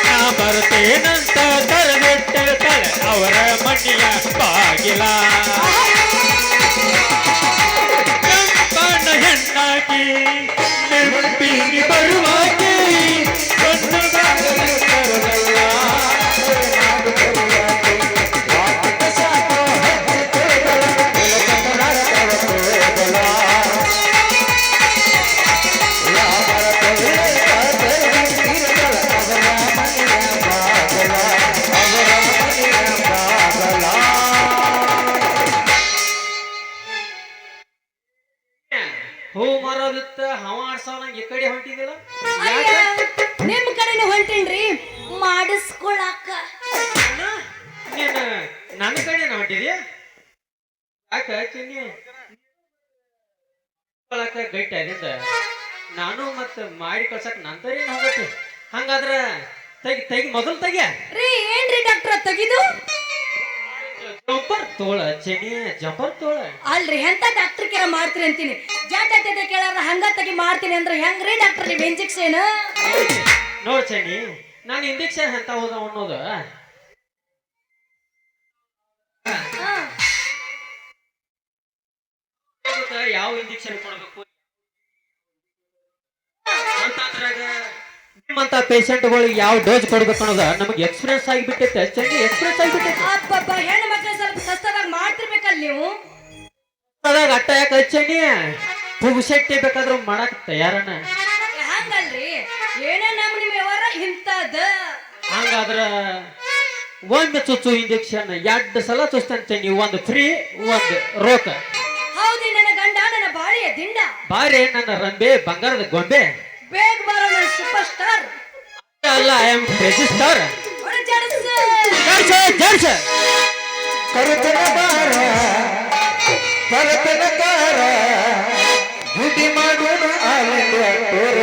ನಾ ಬರ್ತೇನಂತ ತರದಿಟ್ಟಿರ್ತಾಳೆ ಅವರ ಮಣ್ಣಿಯ ಬಾಗಿಲ. ಕಂಪನ ಹೆಣ್ಣಾಗಿ ನೆನಪಿಗೆ ಬರುವಾಗಿ ಹೂ ಮಾರೋದಿತ್ತ ಹವ ಆಡ್ಸವ ನಂಗೆ ಈ ಕಡೆ ಹೊಂಟಿದಿಲ್ಲ. ನಿಮ್ ಕಡೆನೆ ಹೊಂಟೇನ್ರಿ ಮಾಡಿಸ್ಕೊಳಕ. ನೀನು ನನ್ನ ಕಡೆ ಹೊಂಟಿದ್ಯಾ? ಯಾಕ ಚಿನ್ನಿ ಗಟ್ಟಿ ಅದಿಂದ ನಾನು ಮತ್ತೆ ಮಾಡಿ ಕಳ್ಸಕ್ ನಂತರೇನು ಹೋಗತ್ತೆ. ಹಂಗಾದ್ರ ತೆಗಿ ತೆಗಿ ಮೊದಲು ತೆಗಿಯ ರೀ ಏನ್ರಿ ಡಾಕ್ಟರ್ ತೆಗಿದು ಜಂಪರ್ ತೋಳ ಚೆನ್ನಿ ಜಂಪರ್ ತೋಳ. ಅಲ್ರಿ ಎಂತ ಡಾಕ್ಟರ್ ಕೇರ ಮಾಡ್ತೀರಿ ಅಂತೀನಿ. ಜಾಟ ಕೇಳಾರ ಹಂಗ ತೆಗಿ ಮಾಡ್ತೀನಿ ಅಂದ್ರೆ ಹೆಂಗ್ರಿ ಡಾಕ್ಟರ್ ನೀವು ಇಂಜೆಕ್ಷನ್ ನೋಡ್ ಚೆನ್ನಿ, ನಾನು ಇಂಜೆಕ್ಷನ್ ಅಂತ ಹೋದ ಅನ್ನೋದು ಯಾವ ಇಂಜೆಕ್ಷನ್ ಕೊಡಬೇಕು ಅಂತಂದ್ರಾಗ ನಿಮ್ಮಂತ ಪೇಷಂಟ್ಗಳಿಗೆ ಯಾವ ಡೋಸ್ ಕೊಡ್ಬೇಕು ಅನ್ನೋದ ನಮಗೆ ಎಕ್ಸ್ಪೀರಿಯನ್ಸ್ ಆಗಿಬಿಟ್ಟೈತೆ. ಚೆನ್ನಿ ಎಕ್ಸ್ಪೀರಿಯನ್ಸ್ ಆಗಿಬಿಟ್ಟೈತೆ. ಅಬ್ಬಬ್ಬ ಹೆಣ್ಣು ಮಕ್ಕಳು ಸ್ವಲ್ಪ ಸಸ್ತದಾಗ ಮಾಡ್ತಿರ್ಬೇಕಲ್ಲ ನೀವು. ಅದಾಗ ಅಟ್ಟ ಯಾಕೆ ಚೆನ್ನಿ ಪುಗ್ಸೆಟ್ಟಿ ಬೇಕಾದ್ರೂ ಮಾಡಕ್ ತಯಾರನ. ಹಂಗಲ್ರಿ ಏನೇ ನಮ್ ನಿಮ್ ವ್ಯವಹಾರ ಇಂತದ. ಹಂಗಾದ್ರ ಒಂದು ಚುಚ್ಚು ಇಂಜೆಕ್ಷನ್ 2 ಸಲ ಚುಚ್ತಾನೆ ಚೆನ್ನಿ. ಒಂದು ಫ್ರೀ ಒಂದು ರೋಕ. ಹೌದಿ ನನ್ನ ಗಂಡ ನನ್ನ ಬಾಳಿಯ ದಿಂಡ. ಬಾರಿ ನನ್ನ ರಂಬೆ ಬಂಗಾರದ ಗೊಂಬೆ. ಬೇಗ ಬರೋ ನನ್ನ ಸೂಪರ್ ಸ್ಟಾರ್. ಅಲ್ಲ ಐ ಆಮ್ ಕ್ರೇಜಿ ಸ್ಟಾರ್. ಕರುತನ ಬಾರ ಭರತನ ಕಾರ ಡ್ಯೂಟಿ ಮಾಡೋಣ ಆಲಿಂದ ತೋರ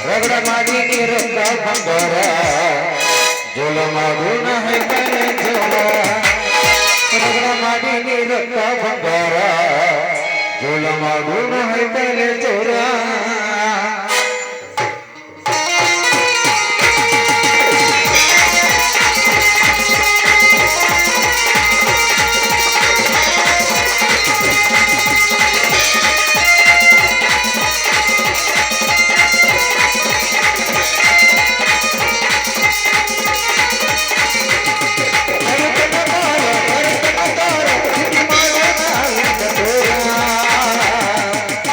ರಗಡ ಮಾಡಿ ನೀರತ್ತ ಬಂಗಾರ ಜೋಲ ಮಾಡೋಣ ಹೆಂಗನೆ ಜೋಲ ರಗಡ ಮಾಡಿ ನೀರತ್ತ ಬಂಗಾರ ಜೋಲ ಮಾಡೋಣ ಹೆಂಗನೆ ಜೋರ.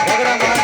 ರಗಡ ಮಾಡಿ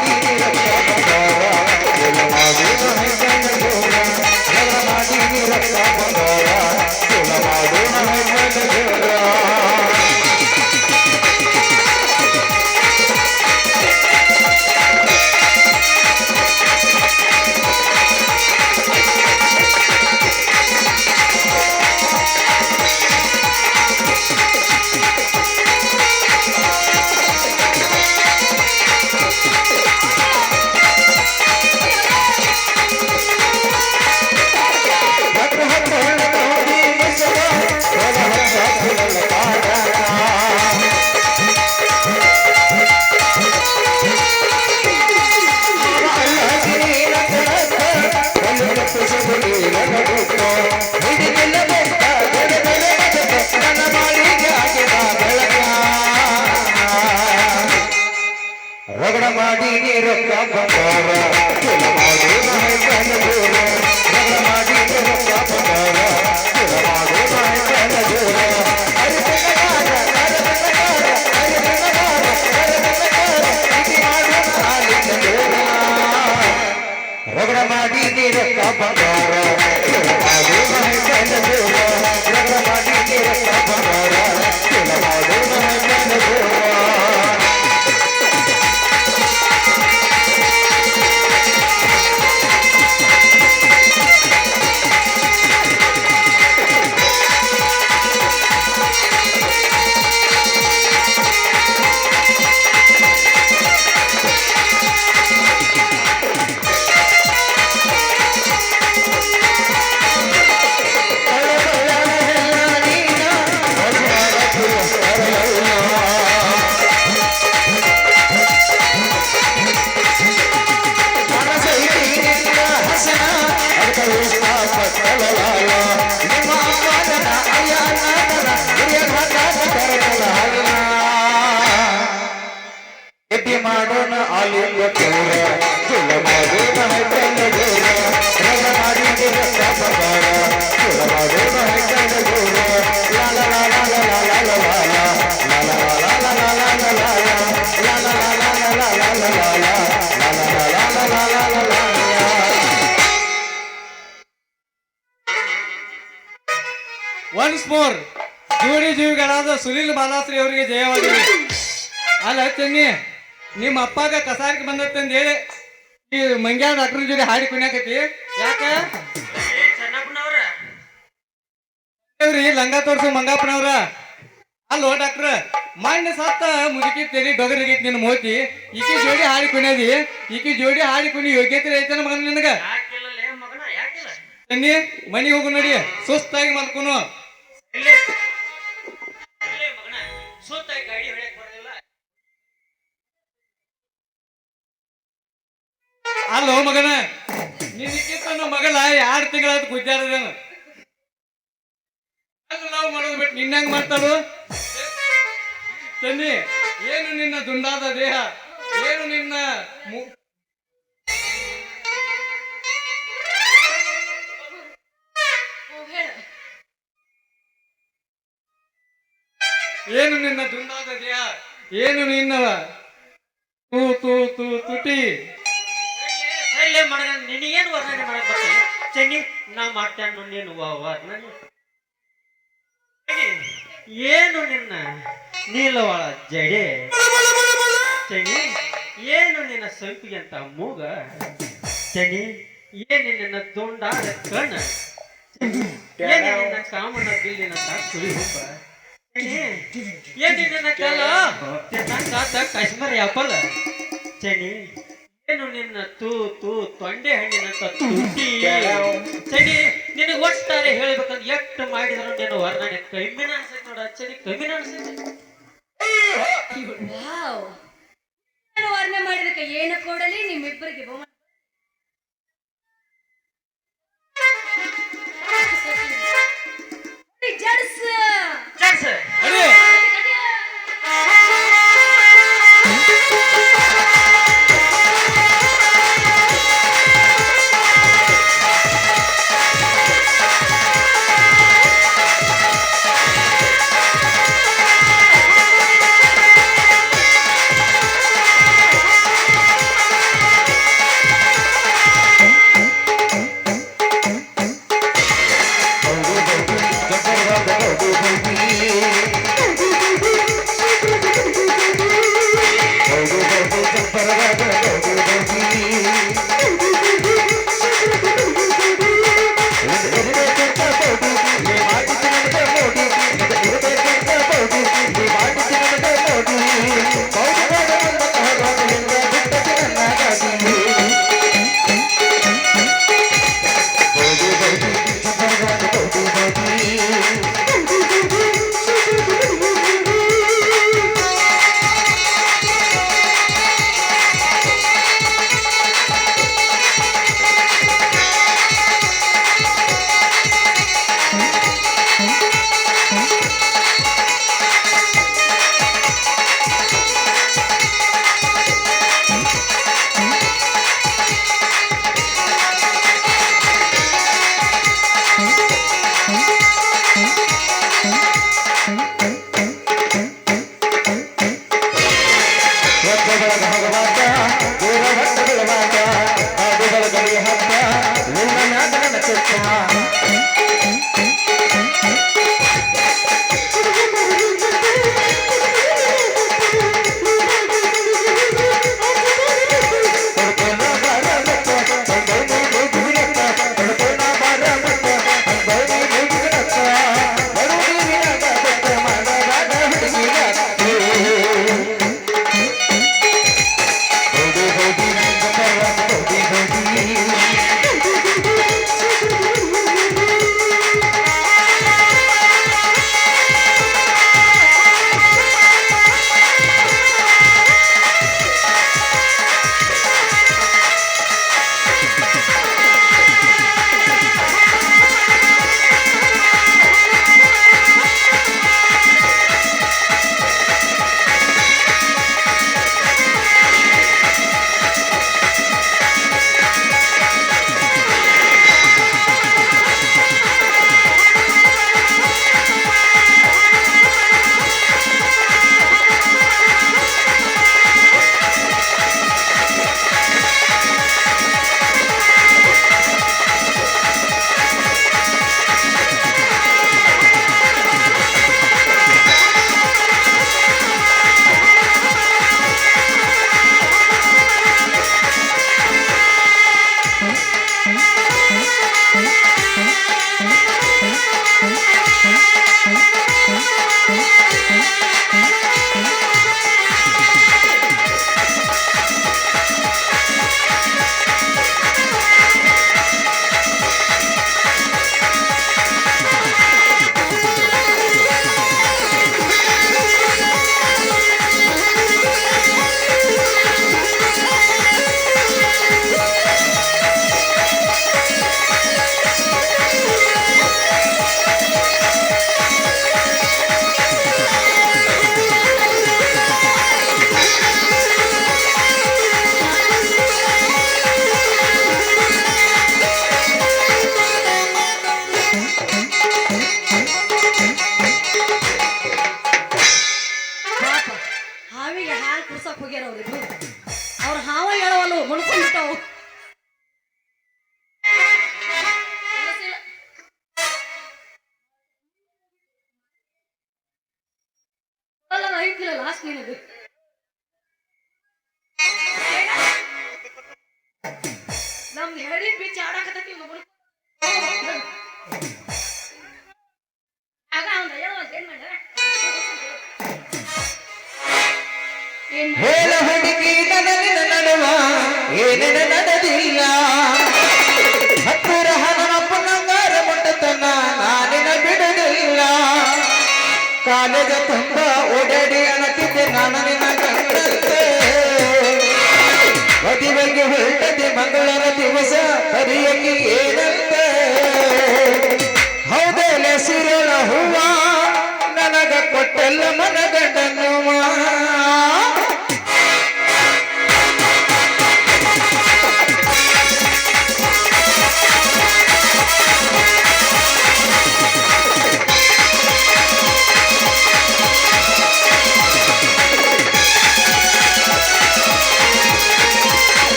ಮಾಡಿ ರೊಕ್ಕ ಬಂಗಾರ ಕೆಲ ಮಾಡೋಣ ಕನಗೂರ ರಗಡ ಮಾಡಿ ರೊಕ್ಕ ಬಂಗಾರ ಕೆಲ ಮಾಡೋಣ ಕನಗೂರ ರಗಡ ಮಾಡಿ ರೊಕ್ಕ ಬಂಗಾರ ಕೆಲ ಮಾಡೋಣ ಕನಗೂರ ರಗಡ ಮಾಡಿ ರೊಕ್ಕ ಬಂಗಾರ ಕೆಲ ಮಾಡೋಣ ಕನಗೂರ ಮಾಡೋಣ ಆಲಿಂಗ ತೋರ ಕೆಲ ಮಾಡೋಣ ಕನಗೂರ ರಗ ಮಾಡಿ ರೊಕ್ಕ ಬಂಗಾರ ಕೆಲ ಮಾಡೋಣ ಕನಗೂರ ಲಾಲ ಲಾಲ ಲಾಲ ಲಾಲ ಲಾಲ ಲಾಲ ಲಾಲ ಲಾಲ ಲಾಲ ಒನ್ಸ್ ಮೋರ್ ಜೋಡಿ ಜೀವಿಗಳಾದ ಸುನಿಲ್ ಬಾಲಾಶ್ರೀ ಅವರಿಗೆ ಜಯವಾಗಲಿ. ಅಲ್ಲ ಚೆನ್ನಿ, ನಿಮ್ಮ ಅಪ್ಪಾಗ ಕಸಾರಿಕೆ ಬಂದತ್ತಂದ ಹೇಳಿ ಈ ಮಂಗ್ಯಾ ಡಾಕ್ಟರ್ ಜೋಡಿ ಹಾಡಿ ಕುಣ್ಯಾಕತಿ ಯಾಕ? ಇವ್ರಿ ಲಂಗ ತೋರ್ಸು ಮಂಗಪ್ಪನವ್ರ. ಅಲ್ಲೋ ಡಾಕ್ಟ್ರ, ಮಣ್ಣು ಸತ್ತ ಮುದುಕಿ ತೆರಿ ಡೊಗರಿಗೈತಿ ನಿನ್ನ ಮೋತಿ. ಈಕಿ ಜೋಡಿ ಹಾಡಿ ಕುಣ್ಯದಿ, ಈಕಿ ಜೋಡಿ ಹಾಡಿ ಕುಣಿ ಯೋಗ್ಯತೆ ಐತನ ಮಗನ ನಿನಗ? ಚೆನ್ನಿ ಮನಿಗೆ ಹೋಗು ನಡಿ, ಸುಸ್ತಾಗಿ ಮಲ್ಕೊನು. ಅಲ್ಲೋ ಮಗನ, ನಿನಕ್ಕಿಂತ ನಮ್ಮ ಮಗಳ 2 ತಿಂಗಳಾದ ಗುದ್ದಾಡದೇನ. ಅದು ನಾವು ಮಾಡೋದು ಬಿಟ್ಟು ನಿನ್ನಂಗ್ ಮಾಡ್ತಾಳು. ಚೆನ್ನಿ, ಏನು ನಿನ್ನ ದುಂಡಾದ ದೇಹ, ಏನು ನಿನ್ನ ಏನು ನಿನ್ನ ದುಂಡಾದ ದೇಹ, ಏನು ನಿನ್ನ ತೂ ತೂ ತೂ ತುಟಿ. ನಿನಗೇನು ವರ್ಣನೆ ಮಾಡಕ್ ಬರ್ತದೆ ಚೆನ್ನಿ? ನಾ ಮಾಡ್ತೇನೆ ನೀನು ವರ್ಣನೆ. ಏನು ನಿನ್ನ ನೀಲವಾಳ ಜಡೆ ಚೆನ್ನಿ, ಏನು ನಿನ್ನ ಸಂಪಿಗೆ ಅಂತ ಮೂಗ ಚೆನ್ನಿ, ಏನು ನಿನ್ನ ದುಂಡಾದ ಕಣ್ಣ, ಏನು ನಿನ್ನ ಕಾಮನ ಬಿಲ್ಲಿನಂತ ಸುಳಿ ಹುಬ್ಬ, ಏನು ನಿನ್ನ ಕಲ ಕಾಶ್ಮೀರ ಆಪಲ್ ಚೆನ್ನಿ, ಏನು ನಿನ್ನ ತೂ ತೂ ತೊಂಡೆ ಹಣ್ಣಿನಂತ ತುಟಿ ಚೆನ್ನಿ. ನಿನಗೆ ಒಟ್ಟಾರೆ ಹೇಳ್ಬೇಕಂದ್ರೆ ಎಷ್ಟು ಮಾಡಿದ್ರು ನೀನು ವರ್ಣನೆ ಕಮ್ಮಿನ ಅನ್ಸೈತಿ ನೋಡ ಚೆನ್ನಿ, ಕಮ್ಮಿನ ಅನ್ಸೈತಿ. ವಾವ್, ನಾನು ವರ್ಣನೆ ಮಾಡಿದಕ್ಕೆ ಏನು ಕೊಡಲಿ ನಿಮ್ಮಿಬ್ಬರಿಗೆ ಬಹುಮಾನ? ಜಡ್ಸ್ ಅದೇ ಹೇಳವಲ್ಲು ಮುಳ್ಕೊಂಡ್ಬಿಟ್ಟವು ಐತಿಲ್ಲ ಲಾಸ್ಟ್ ನಿನಗೆ ನಮ್ ಹೇಳಿ ಬಿಚ್ಚ ಆಡಾಕತ್ತೈತಿ ಆಗ ಅವ್ನ ಏನ್ ಮಾಡ ಹೇಳ ಹುಡುಗಿ ನನಗಿನ ನಡುವ ಏನೇನ ನಡೆದಿಲ್ಲ ಹತ್ತಿರ ಹನುಮಪ್ಪನಂಗಾರ ಮುಟ್ಟತನ ನಾನಿನ ಬಿಡುವುದಿಲ್ಲ ಕಾಲೇಜ ತುಂಬ ಓಡಾಡಿ ಅಣತಿದ್ದೆ ನಾನು ನಿನ್ನ ಗಂಡಂತೆ ಮದುವೆಗೆ ಹೊರಟದೆ ಮಂಗಳರ ದಿವಸ ಹರಿಯಕ್ಕೆ ಏನಂತೆ ಹೌದೆಲ್ಲ ಸಿರಳ ಹೂವ ನನಗ ಕೊಟ್ಟೆಲ್ಲ ಮನಗಂಡನ್ನುವ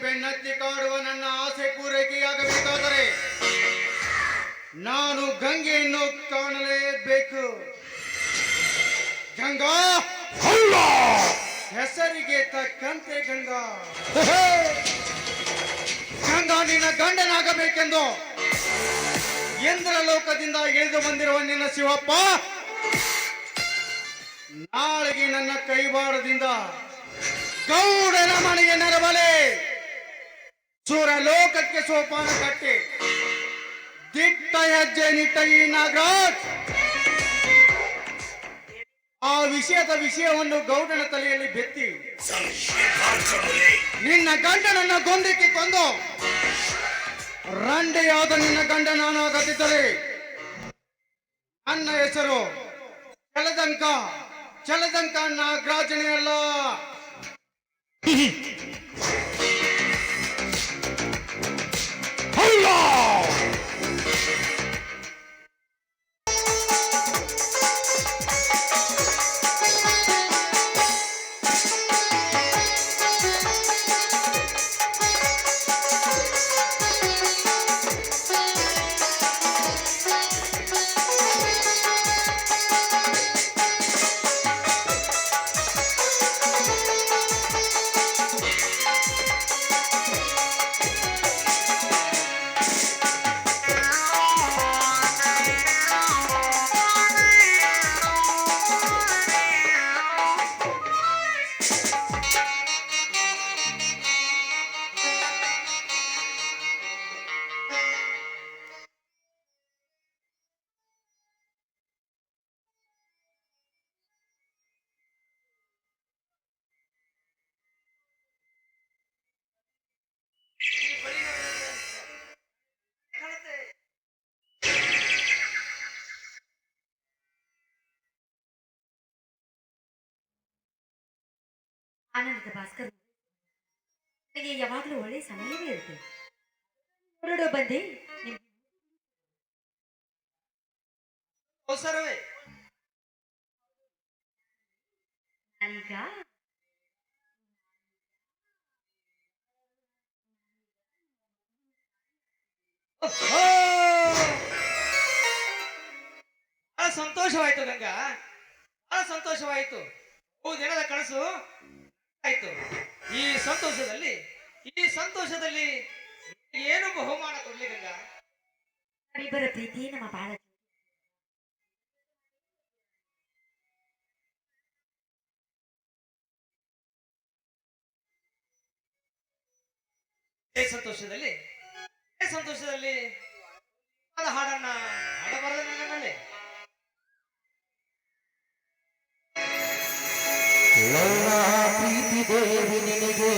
ಬೆನ್ನತ್ತಿ ಕಾಡುವ ನನ್ನ ಆಸೆ ಪೂರೈಕೆಯಾಗಬೇಕಾದರೆ ನಾನು ಗಂಗೆಯನ್ನು ಕಾಣಲೇಬೇಕು. ಗಂಗಾ, ಹೆಸರಿಗೆ ತಕ್ಕಂತೆ ಗಂಗಾ. ಗಂಗಾ ನಿನ್ನ ಗಂಡನಾಗಬೇಕೆಂದು ಇಂದ್ರಲೋಕದಿಂದ ಇಳಿದು ಬಂದಿರುವ ನಿನ್ನ ಶಿವಪ್ಪ ನಾಳೆಗೆ ನನ್ನ ಕೈವಾಡದಿಂದ ಗೌಡನ ಮನೆಗೆ ನೆರವಲೆ ಸುರಲೋಕಕ್ಕೆ ಸೋಪಾನ ಕಟ್ಟಿ ದಿಟ್ಟ ಹೆಜ್ಜೆ ನಿಟ್ಟ ಈ ನಾಗರಾಜ್ ಆ ವಿಷಯವನ್ನು ಗೌಡನ ತಲೆಯಲ್ಲಿ ಬೆತ್ತಿ ನಿನ್ನ ಗಂಡನನ್ನ ಗೊಂದಕ್ಕೆ ಕೊಂದು ರಂಡೆಯಾದ ನಿನ್ನ ಗಂಡ ನಾನಾಗದಿದ್ದರೆ ನನ್ನ ಹೆಸರು ಚಲದಂಕ ನಾಗರಾಜನೇ ಅಲ್ಲ. ಆನಂದದ ಭಾಸ್ಕರ್ ನನಗೆ ಯಾವಾಗಲೂ ಒಳ್ಳೆ ಸಮಯವೇ ಇರುತ್ತೆ. ಹೊರಡೋ ಬಂದೆ ಅವಸರವೇ ನಾನೀಗ ಬಹಳ ಸಂತೋಷವಾಯ್ತು ಗಂಗಾ, ಬಹಳ ಸಂತೋಷವಾಯಿತು. ದಿನದ ಕನಸು ಆಯ್ತು. ಈ ಸಂತೋಷದಲ್ಲಿ ಏನು ಬಹುಮಾನ ಕೊಡ್ಲಿ ಗಂಗಾ? ಇಬ್ಬರ ಪ್ರೀತಿ ನಮ್ಮ ಬಾಳ ಸಂತೋಷದಲ್ಲಿ ಹಾಡನ್ನ ಹಾಡಬಾರದು ನನ್ನಲ್ಲಿ. ಪ್ರೀತಿ ದೇವಿ ನಿನಗೆ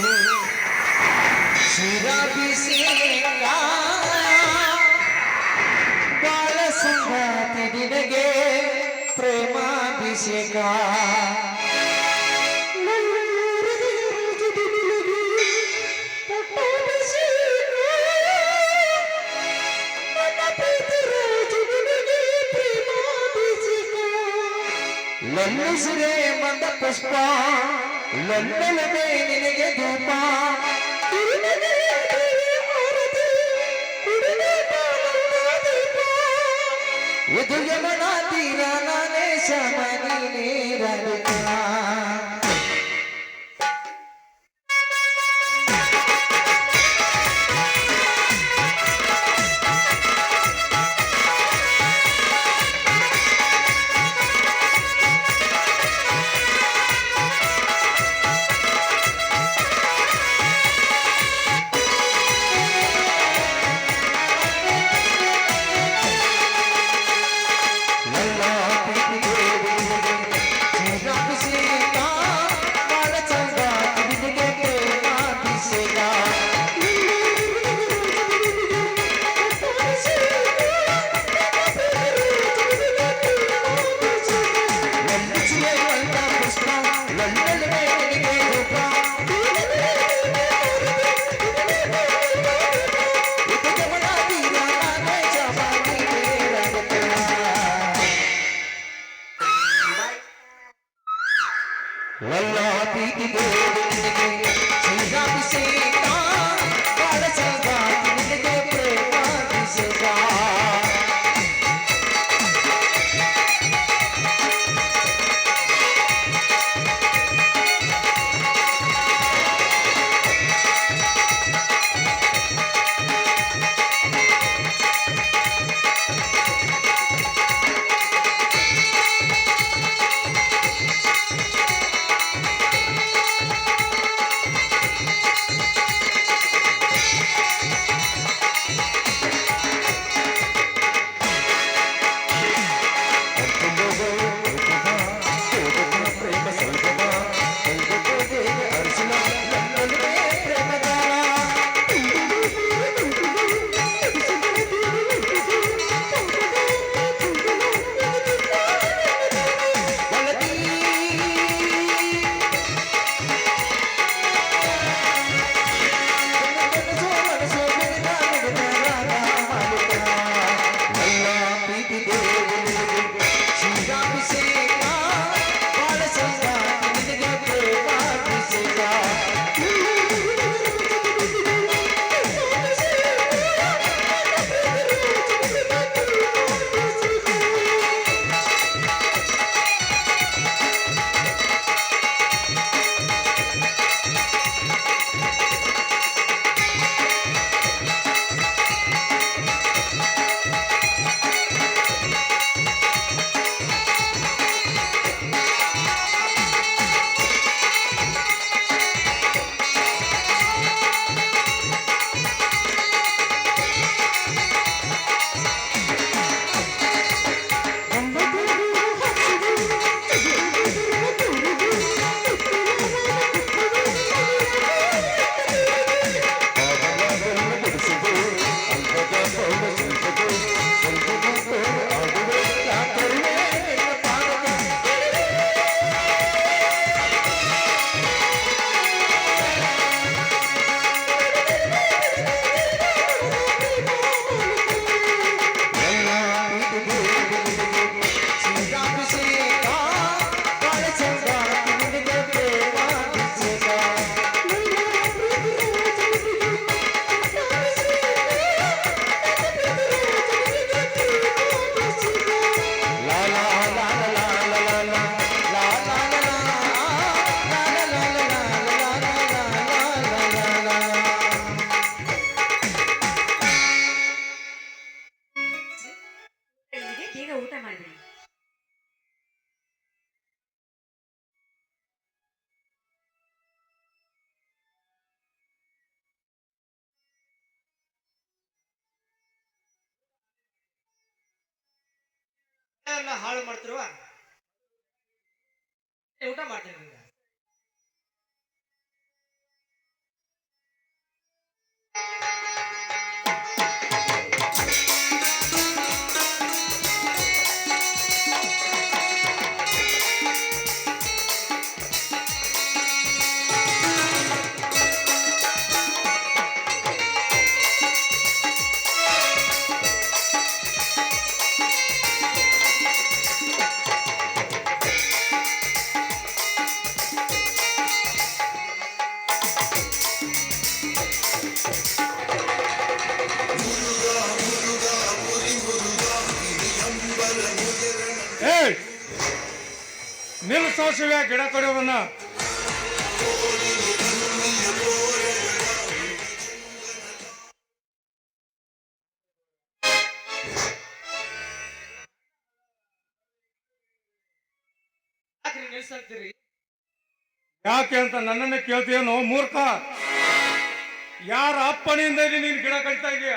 ಶಿರಾಭಿಷೇಕ ಬಾಳ ಸಂಗಾತಿ ನಿನಗೆ ಪ್ರೇಮಾಭಿಷೇಕ ಲಲ್ಲಿಸಿರೆ ಮಂದ ಪುಷ್ಪ ಲಲ್ಲಲದೆ ನಿನಗೆ ಧೂಪ ಇದು ಯಮುನಾ ತೀರ ನಾನೇ ಶಮನಿ ನೀರಲಿಕ see ಹೊಲವೆಲ್ಲ ಹಾಳು ಮಾಡ್ತಿರುವ ಊಟ ಮಾಡ್ತೀನಿ ಈಗ. ಏಯ್ ನಿಲ್ಸೋ ಶಿವ್ಯ ಗಿಡ ಕಡಿಯೋದನ್ನ. ಯಾಕ್ರಿ ನಿಲ್ಸಂತೀರಿ? ಯಾಕೆ ಅಂತ ನನ್ನನ್ನೇ ಕೇಳ್ತೀಯನೋ ಮೂರ್ಖ? ಯಾರ ಅಪ್ಪನಿಂದ ಇಲ್ಲಿ ನೀನು ಗಿಡ ಕಡಿತಾ ಇದೀಯ?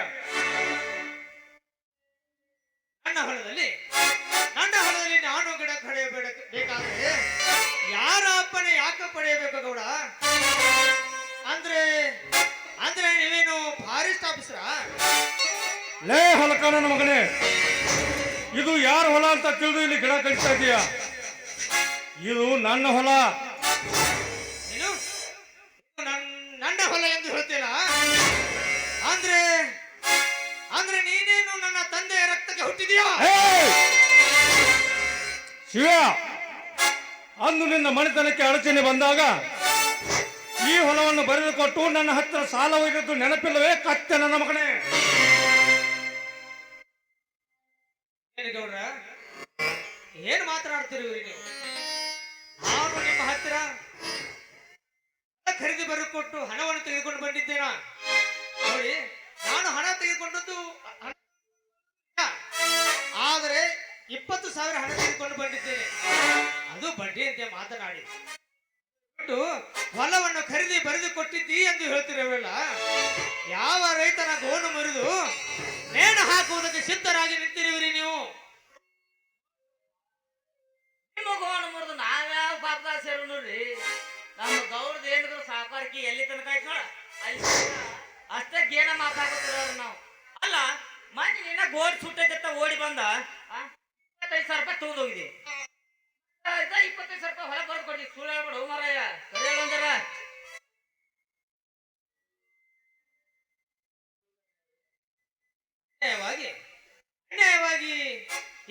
ನನ್ನ ಹೊಲದಲ್ಲಿ ನಾನು ಗಿಡ ಬೇಕಾದ್ರೆ ಯಾರ ಅಪ್ಪನೆ ಯಾಕೆ ಪಡೆಯಬೇಕು ಗೌಡ? ಅಂದ್ರೆ ಅಂದ್ರೆ ನೀವೇನು ಫಾರೆಸ್ಟ್ ಆಫೀಸರ? ಲೇ ಹೊಲಕ ನನ್ನ ಮಗನೇ, ಇದು ಯಾರ ಹೊಲ ಅಂತ ತಿಳಿದು ಇಲ್ಲಿ ಗಿಡ ಕಡಿತಾ ಇದೀಯ? ಇದು ನನ್ನ ಹೊಲ. ಏನು ನನ್ನ ಹೊಲ ಎಂದು ಹೇಳ್ತೀರಾ? ಅಂದ್ರೆ ಅಂದ್ರೆ ನೀನೇನು ನನ್ನ ತಂದೆಯ ರಕ್ತಕ್ಕೆ ಹುಟ್ಟಿದೀಯಾ? ಶಿವ, ಅಂದು ನಿನ್ನ ಮನೆತನಕ್ಕೆ ಅಡಚಣೆ ಬಂದಾಗ ಈ ಹೊಲವನ್ನು ಬರೆದುಕೊಟ್ಟು ನನ್ನ ಹತ್ತಿರ ಸಾಲ ಒಯ್ದದ್ದು ನೆನಪಿಲ್ಲವೇ ಕತ್ತೆ ನನ್ನ ಮಗನೇ? ಏನು ಗೌಡ್ರ, ಏನು ಮಾತನಾಡ್ತೀರಿ ನೀವು? ನಾನು ನಿಮ್ಮ ಹತ್ತಿರ ಖರೀದಿ ಬರೆದುಕೊಟ್ಟು ಹಣವನ್ನು ತೆಗೆದುಕೊಂಡು ಬಂದಿದ್ದೇನಾ? ನೋಡಿ, ನಾನು ಹಣ ತೆಗೆದುಕೊಂಡದ್ದು ಆದರೆ 20,000 ಹಣ ತೆಗೆದುಕೊಂಡು ಬಂದಿದ್ದೇನೆ. ಅದು ಬಡ್ಡಿ ಅಂತ ಮಾತನಾಡಿ ಹೊಲವನ್ನು ಖರೀದಿ ಬರೆದುಕೊಟ್ಟಿದ್ದಿ ಎಂದು ಹೇಳ್ತಿರಲ್ಲ. ಯಾವ ರೈತನ ಗೋಣು ಮುರಿದು ನೇಣು ಹಾಕುವುದಕ್ಕೆ ಸಿದ್ಧರಾಗಿ ನಿಂತಿರುವಿರಿ ನೀವು? ನಿಮ್ಮ ಗೋಣ ಮುರಿದು ನಾವ್ಯಾವ ಪಾಪದಾಗ ಸೇರು ನೋಡ್ರಿ. ನಮ್ಮ ಗೌರದ ಏನಿದ್ರು ಸಾಕಾರಕ್ಕೆ ಎಲ್ಲಿ ತನಕ ಆಯ್ತು ನೋಡ, ಅಲ್ಲಿ ಅಷ್ಟೇ ಗೇಣ ಮಾತಾಡ್ತಿರೋರು ನಾವು. ಅಲ್ಲ, ಮನೆ ನಿನ್ನ ಗೋಡ್ ಸುಟ್ಟೈತೆ ಓಡಿ ಬಂದ 25,000 ರೂಪಾಯಿ ತಗೊಂಡ್ ಹೋಗಿದೆ. 25,000 ರೂಪಾಯಿ ಹೊಲ ಬರೆದು ಕೊಡಿ. ಸುಳ್ಳು ಹೇಳ್ಬೇಡ ಮಾರಾಯ, ಸರಿ ಹೇಳಂದ್ರ. ಅನ್ಯಾಯವಾಗಿ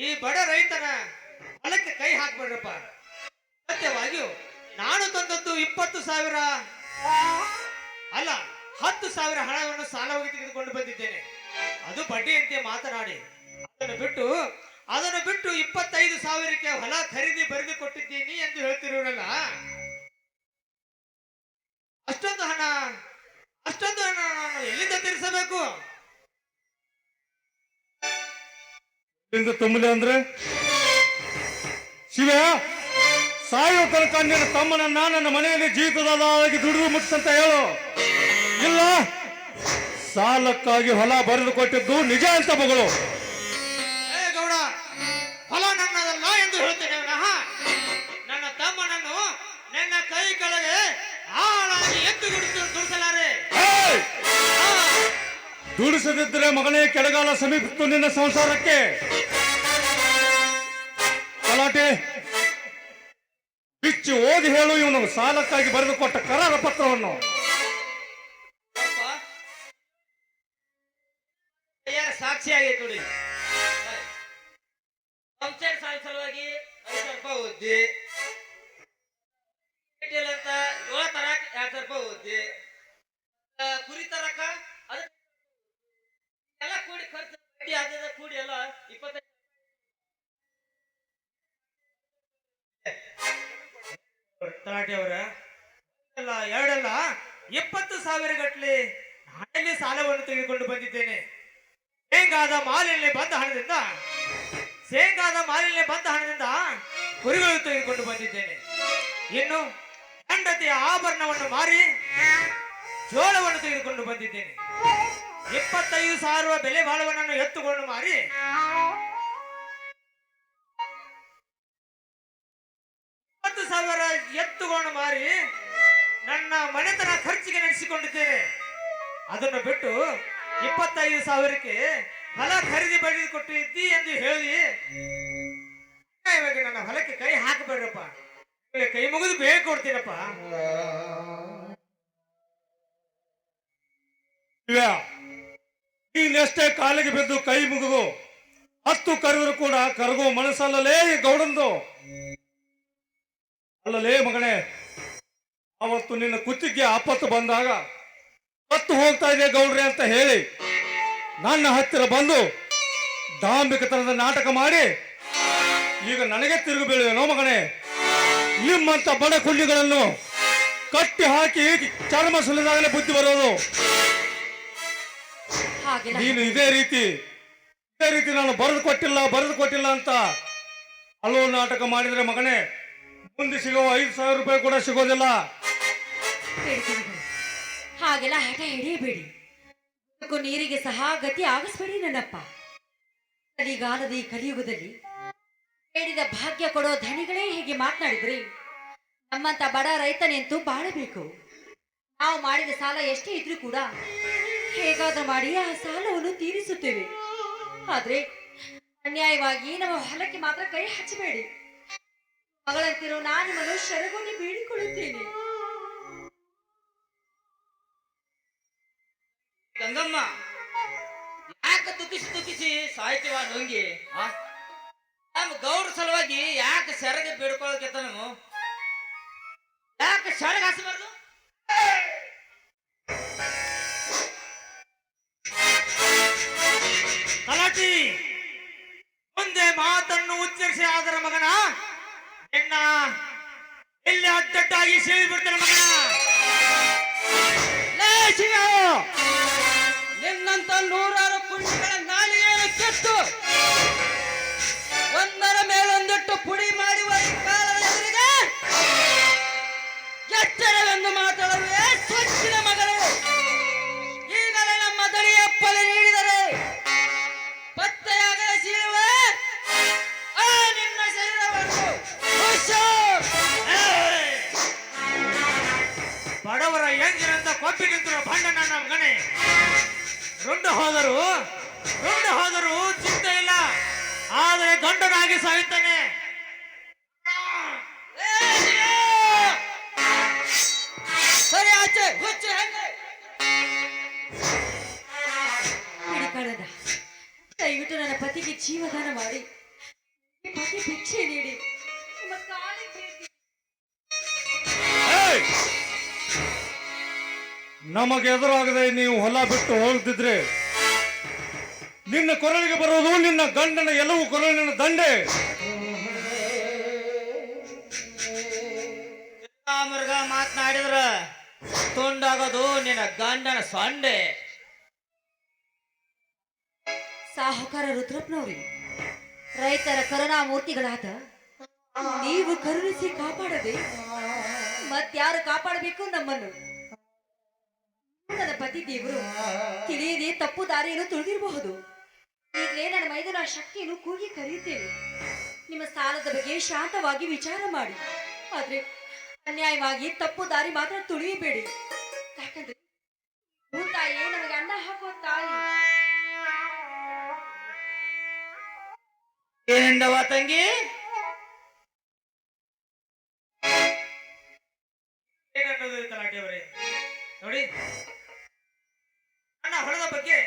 ಈ ಬಡ ರೈತನ ಹೊಲಕ್ಕೆ ಕೈ ಹಾಕ್ಬೇಡ್ರಪ್ಪ. ಸತ್ಯವಾಗಿಯೂ ನಾನು ತಂದದ್ದು 20,000 ಅಲ್ಲ, 10,000 ಹಣವನ್ನು ಸಾಲವಾಗಿ ತೆಗೆದುಕೊಂಡು ಬಂದಿದ್ದೇನೆ. ಅದು ಬಡ್ಡಿಯಂತೆ ಮಾತನಾಡಿ ಅದನ್ನು ಬಿಟ್ಟು 25,000ಕ್ಕೆ ಹೊಲ ಖರೀದಿ ಬರೆದು ಕೊಟ್ಟಿದ್ದೀನಿ ಎಂದು ಹೇಳ್ತಿರೋರಲ್ಲ. ಅಷ್ಟೊಂದು ಹಣ ನಾನು ಎಲ್ಲಿಂದ ತೀರಿಸಬೇಕು? ತುಂಬಲಿ ಅಂದ್ರೆ ಶಿವ, ಸಾಯೋ ತನಕ ನಿನ್ನ ತಮ್ಮನನ್ನ ನನ್ನ ಮನೆಯಲ್ಲಿ ಜೀವಿತದಾಗಿ ದುಡಿದು ಮುಟ್ಟಿಸಂತ ಹೇಳು. ಇಲ್ಲ, ಸಾಲಕ್ಕಾಗಿ ಹೊಲ ಬರೆದು ಕೊಟ್ಟಿದ್ದು ನಿಜ ಅಂತ ಮಗಳು. ಗೌಡ, ಹೊಲ ನನ್ನದಲ್ಲ ಎಂದು ಹೇಳ್ತೇನೆ. ನನ್ನ ತಮ್ಮನನ್ನು ನನ್ನ ಕೈ ಕೆಳಗೆ ಆಳಾಗಿ ಎದ್ದು ದುಡಿಸಲಾರೆ. ದುಡಿಸದಿದ್ದರೆ ಮಗನೇ ಕೆಳಗಾಲ ಸಮೀಪಿತ್ತು ನಿನ್ನ ಸಂಸಾರಕ್ಕೆ. ಗಲಾಟೆ ಬಿಚ್ಚಿ ಓದಿ ಹೇಳು ಇವನು ಸಾಲಕ್ಕಾಗಿ ಬರೆದು ಕೊಟ್ಟ ಕರಾರ ಪತ್ರವನ್ನು. ಸಾಕ್ಷಿ ಆಗೈತೆ ನೋಡಿ. ಪಂಚಾಯತ್ ಸಾಲ ಸಲುವಾಗಿ 5,000 ರೂಪಾಯಿ ಓದಿ ಅಂತ ಜೋಳ ತರಕ್ 2,000 ರೂಪಾಯಿ ಓದಿ, ಕುರಿ ತರಕ ಎಲ್ಲ ಕೂಡಿ ಖರ್ಚು ಕೂಡಿ ಎಲ್ಲ 25. ತಲಾಟೆ ಅವರ ಎರಡಲ್ಲ 20,000 ಗಟ್ಟಲೆ ಹಣದಲ್ಲಿ ಸಾಲವನ್ನು ತೆಗೆದುಕೊಂಡು ಬಂದಿದ್ದೇನೆ. ಶೇಂಗಾದ ಮಾಲಿನ್ಯ ಬಂದ ಹಣದಿಂದ ಕುರಿಗಳು ತೆಗೆದುಕೊಂಡು ಬಂದಿದ್ದೇನೆ. ಇನ್ನು ಹೆಂಡತಿಯ ಆಭರಣವನ್ನು ಮಾರಿ ಜೋಳವನ್ನು ತೆಗೆದುಕೊಂಡು ಬಂದಿದ್ದೇನೆ. 25,000 ಬೆಲೆ ಬಾಳುವನನ್ನು ಎತ್ತುಕೊಂಡು ಮಾರಿ ಹಸುವನ್ನು ಮಾರಿ ನನ್ನ ಮನೆತನ ಖರ್ಚಿಗೆ ನಡೆಸಿಕೊಂಡಿದ್ದೇನೆ. ಅದನ್ನು ಬಿಟ್ಟು 25,000ಕ್ಕೆ ಹೊಲ ಖರೀದಿ ಬರೆದು ಕೊಟ್ಟಿದ್ದಿ ಎಂದು ಹೇಳಿ ಇವಾಗ ನನ್ನ ಹೊಲಕ್ಕೆ ಕೈ ಹಾಕಬೇಡ್ರಪ್ಪ. ಕೈ ಮುಗಿದು ಬೇಗ ಕೊಡ್ತೀನಪ್ಪ. ನೀನೆಷ್ಟೇ ಕಾಲಿಗೆ ಬಿದ್ದು ಕೈ ಮುಗಿದು 10 ಕರೆದ್ರು ಕೂಡ ಕರಗೋ ಮನಸ್ಸಲ್ಲಲೇ ಈ ಗೌಡಂದು. ಅಲ್ಲಲೇ ಮಗನೇ, ಅವತ್ತು ನಿನ್ನ ಕುತ್ತಿಗೆ ಆಪತ್ತು ಬಂದಾಗ ಸತ್ತು ಹೋಗ್ತಾ ಇದೆ ಗೌಡ್ರೆ ಅಂತ ಹೇಳಿ ನನ್ನ ಹತ್ತಿರ ಬಂದು ಡಾಂಬಿಕತನದ ನಾಟಕ ಮಾಡಿ ಈಗ ನನಗೆ ತಿರುಗಿ ಬೀಳುವೇನೋ ಮಗನೇ. ನಿಮ್ಮಂತ ಬಡ ಕುಳ್ಳಿಗಳನ್ನು ಕಟ್ಟಿ ಹಾಕಿ ಚರ್ಮ ಸುಲಿದಾಗಲೇ ಬುದ್ಧಿ ಬರೋದು. ಹಾಗೆಲ್ಲ ನೀನು ಇದೇ ರೀತಿ ನಾನು ಬರೆದು ಕೊಟ್ಟಿಲ್ಲ ಅಂತ ಹಲವು ನಾಟಕ ಮಾಡಿದ್ರೆ ಮಗನೇ, ಮುಂದೆ ಸಿಗುವ 5,000 ರೂಪಾಯಿ ಕೂಡ ಸಿಗೋದಿಲ್ಲ. ಹೇಳ್ತೀನಿ. ಹಾಗೆಲ್ಲ ಹಠ ಹಿಡಿಯಬೇಡಿ. ನೀರಿಗೆ ಸಹ ಗತಿ ಆಗಿಸ್ಬೇಡಿ ನನ್ನಪ್ಪ. ಕಲಿಗಾಲದ ಈ ಕಲಿಯುಗದಲ್ಲಿ ಬೇಡಿದ ಭಾಗ್ಯ ಕೊಡೋ ಧನಿಗಳೇ ಹೇಗೆ ಮಾತನಾಡಿದ್ರೆ ನಮ್ಮಂತ ಬಡ ರೈತನೆಂತೂ ಬಾಳಬೇಕು. ನಾವು ಮಾಡಿದ ಸಾಲ ಎಷ್ಟೇ ಇದ್ರೂ ಕೂಡ ಹೇಗಾದ್ರೂ ಮಾಡಿ ಆ ಸಾಲವನ್ನು ತೀರಿಸುತ್ತೇವೆ. ಆದ್ರೆ ಅನ್ಯಾಯವಾಗಿ ನಮ್ಮ ಹೊಲಕ್ಕೆ ಮಾತ್ರ ಕೈ ಹಚ್ಚಬೇಡಿ. ಮಗಳಂತಿರೋ ನಾನು ನಿಮ್ಮನ್ನು ಶರಗೊಂಡು ಬೇಡಿಕೊಳ್ಳುತ್ತೇನೆ. ಗಂಗಮ್ಮ, ಯಾಕೆ ದುಃಖಿಸಿ ಸಾಯ್ತೀವ ನುಂಗಿ? ನಮ್ಮ ಗೌಡ್ರ ಸಲುವಾಗಿ ಯಾಕೆ ಸೆರಗ ಬೇಡ್ಕೊಳ್ಳೋಕೆ ನಾವು ಯಾಕೆ ಸೆರಗ ಹಾಸಬಾರ್ದು? ತಲಾಟಿ ಮುಂದೆ ಮಾತನ್ನು ಉಚ್ಚರಿಸಿ ಆದರ ಮಗನ ನಿನ್ನ ಇಲ್ಲಿ ಅಡ್ಡಡ್ಡಾಗಿ ಸೇರಿ ಬಿಡ್ತಾರೆ ಮಗನ. ನಿನ್ನಂತ 100 ಪುಣ್ಯಗಳ ನಾಲಿಗೆಯನ್ನು ಕೆಟ್ಟು ಒಂದರ ಮೇಲೊಂದಿಟ್ಟು ಪುಡಿ ಮಾಡುವ ಈ ಕಾಲದ ಎದುರಿಗೆ ಎಚ್ಚರವೆಂದು ಮಾತಾಡುವೆ ಸ್ವಚ್ಛನ ಮಗಳೇ. ಈಗಲೇ ನಮ್ಮ ದಣಿಯ ಫಲ ನೀಡಿದರೆ ಪತ್ತೆಯಾಗದ ಸೀಳುವೆ ಆ ನಿನ್ನ ಶರೀರವನ್ನು. ಬಡವರ ಎಂಜಿನಂತ ಕೊಪ್ಪಿ ನಿಂತಿರೋ ಬಂಡ ನನ್ನ ಮಗನೇ. ರುಂಡು ಹೋದರೂ ಚಿಂತೆ ಇಲ್ಲ, ಆದರೆ ಗಂಡನಾಗಿ ಸಾಯುತ್ತಾನೆ. ಸರಿ ಆಚೆ ಹುಚ್ಚು ಹೆಂಗೆ ಹಿಡಿಕಾಳದ ದಯವಿಟ್ಟು ನನ್ನ ಪತಿಗೆ ಜೀವದಾನ ಮಾಡಿ ಪತಿ ಭಿಕ್ಷೆ ನೀಡಿ ನಿಮ್ಮ ಕಾಲಿಗೆ ಬೀಳ್ತೀನಿ. ಏಯ್! ನಮಗೆ ಎದುರಾಗದೆ ನೀವು ಹೊಲ ಬಿಟ್ಟು ಹೋಗ್ತಿದ್ರೆ ನಿನ್ನ ಕೊರಳಿಗೆ ಬರೋದು ನಿನ್ನ ಗಂಡನ ಎಲ್ಲವೂ ಕೊರಳಿನ ದಂಡೆ. ಮೃಗ ಮಾತನಾಡಿದ್ರ ತುಂಡಾಗೋದು ನಿನ್ನ ಗಂಡನ ಸೊಂಡೆ. ಸಾಹುಕಾರ ರುದ್ರಪ್ಪನವ್ರಿ, ರೈತರ ಕರುಣಾಮೂರ್ತಿಗಳಾದ ನೀವು ಕರುಣಿಸಿ ಕಾಪಾಡದೆ ಮತ್ಯಾರು ಕಾಪಾಡಬೇಕು ನಮ್ಮನ್ನು? ನನ್ನ ಪತಿ ದೇವರು ತಿಳಿಯದೆ ತಪ್ಪು ದಾರಿಯನ್ನು ತುಳಿದಿರಬಹುದು. ಈಗಲೇ ನನ್ನ ಮೈದನ ಶಕ್ತಿಯನ್ನು ಕೂಗಿ ಕರೆಯುತ್ತೇವೆ. ನಿಮ್ಮ ಸಾಲದ ಬಗ್ಗೆ ಶಾಂತವಾಗಿ ವಿಚಾರ ಮಾಡಿ. ಆದ್ರೆ ಅನ್ಯಾಯವಾಗಿ ತಪ್ಪು ದಾರಿ ಮಾತ್ರ ತುಳಿಯಬೇಡಿ. ಯಾಕಂದ್ರೆ ತಾಯಿಯೇ ನಮಗೆ ಅನ್ನ ಹಾಕುವ ತಾಯಿ. ಏನಂದವ ತಂಗಿ? ಏನನ್ನೋದು ತಲಾಟಿಯವರೇ, ನೋಡಿ, ನನ್ನ ಹೊಲದ ಬಗ್ಗೆ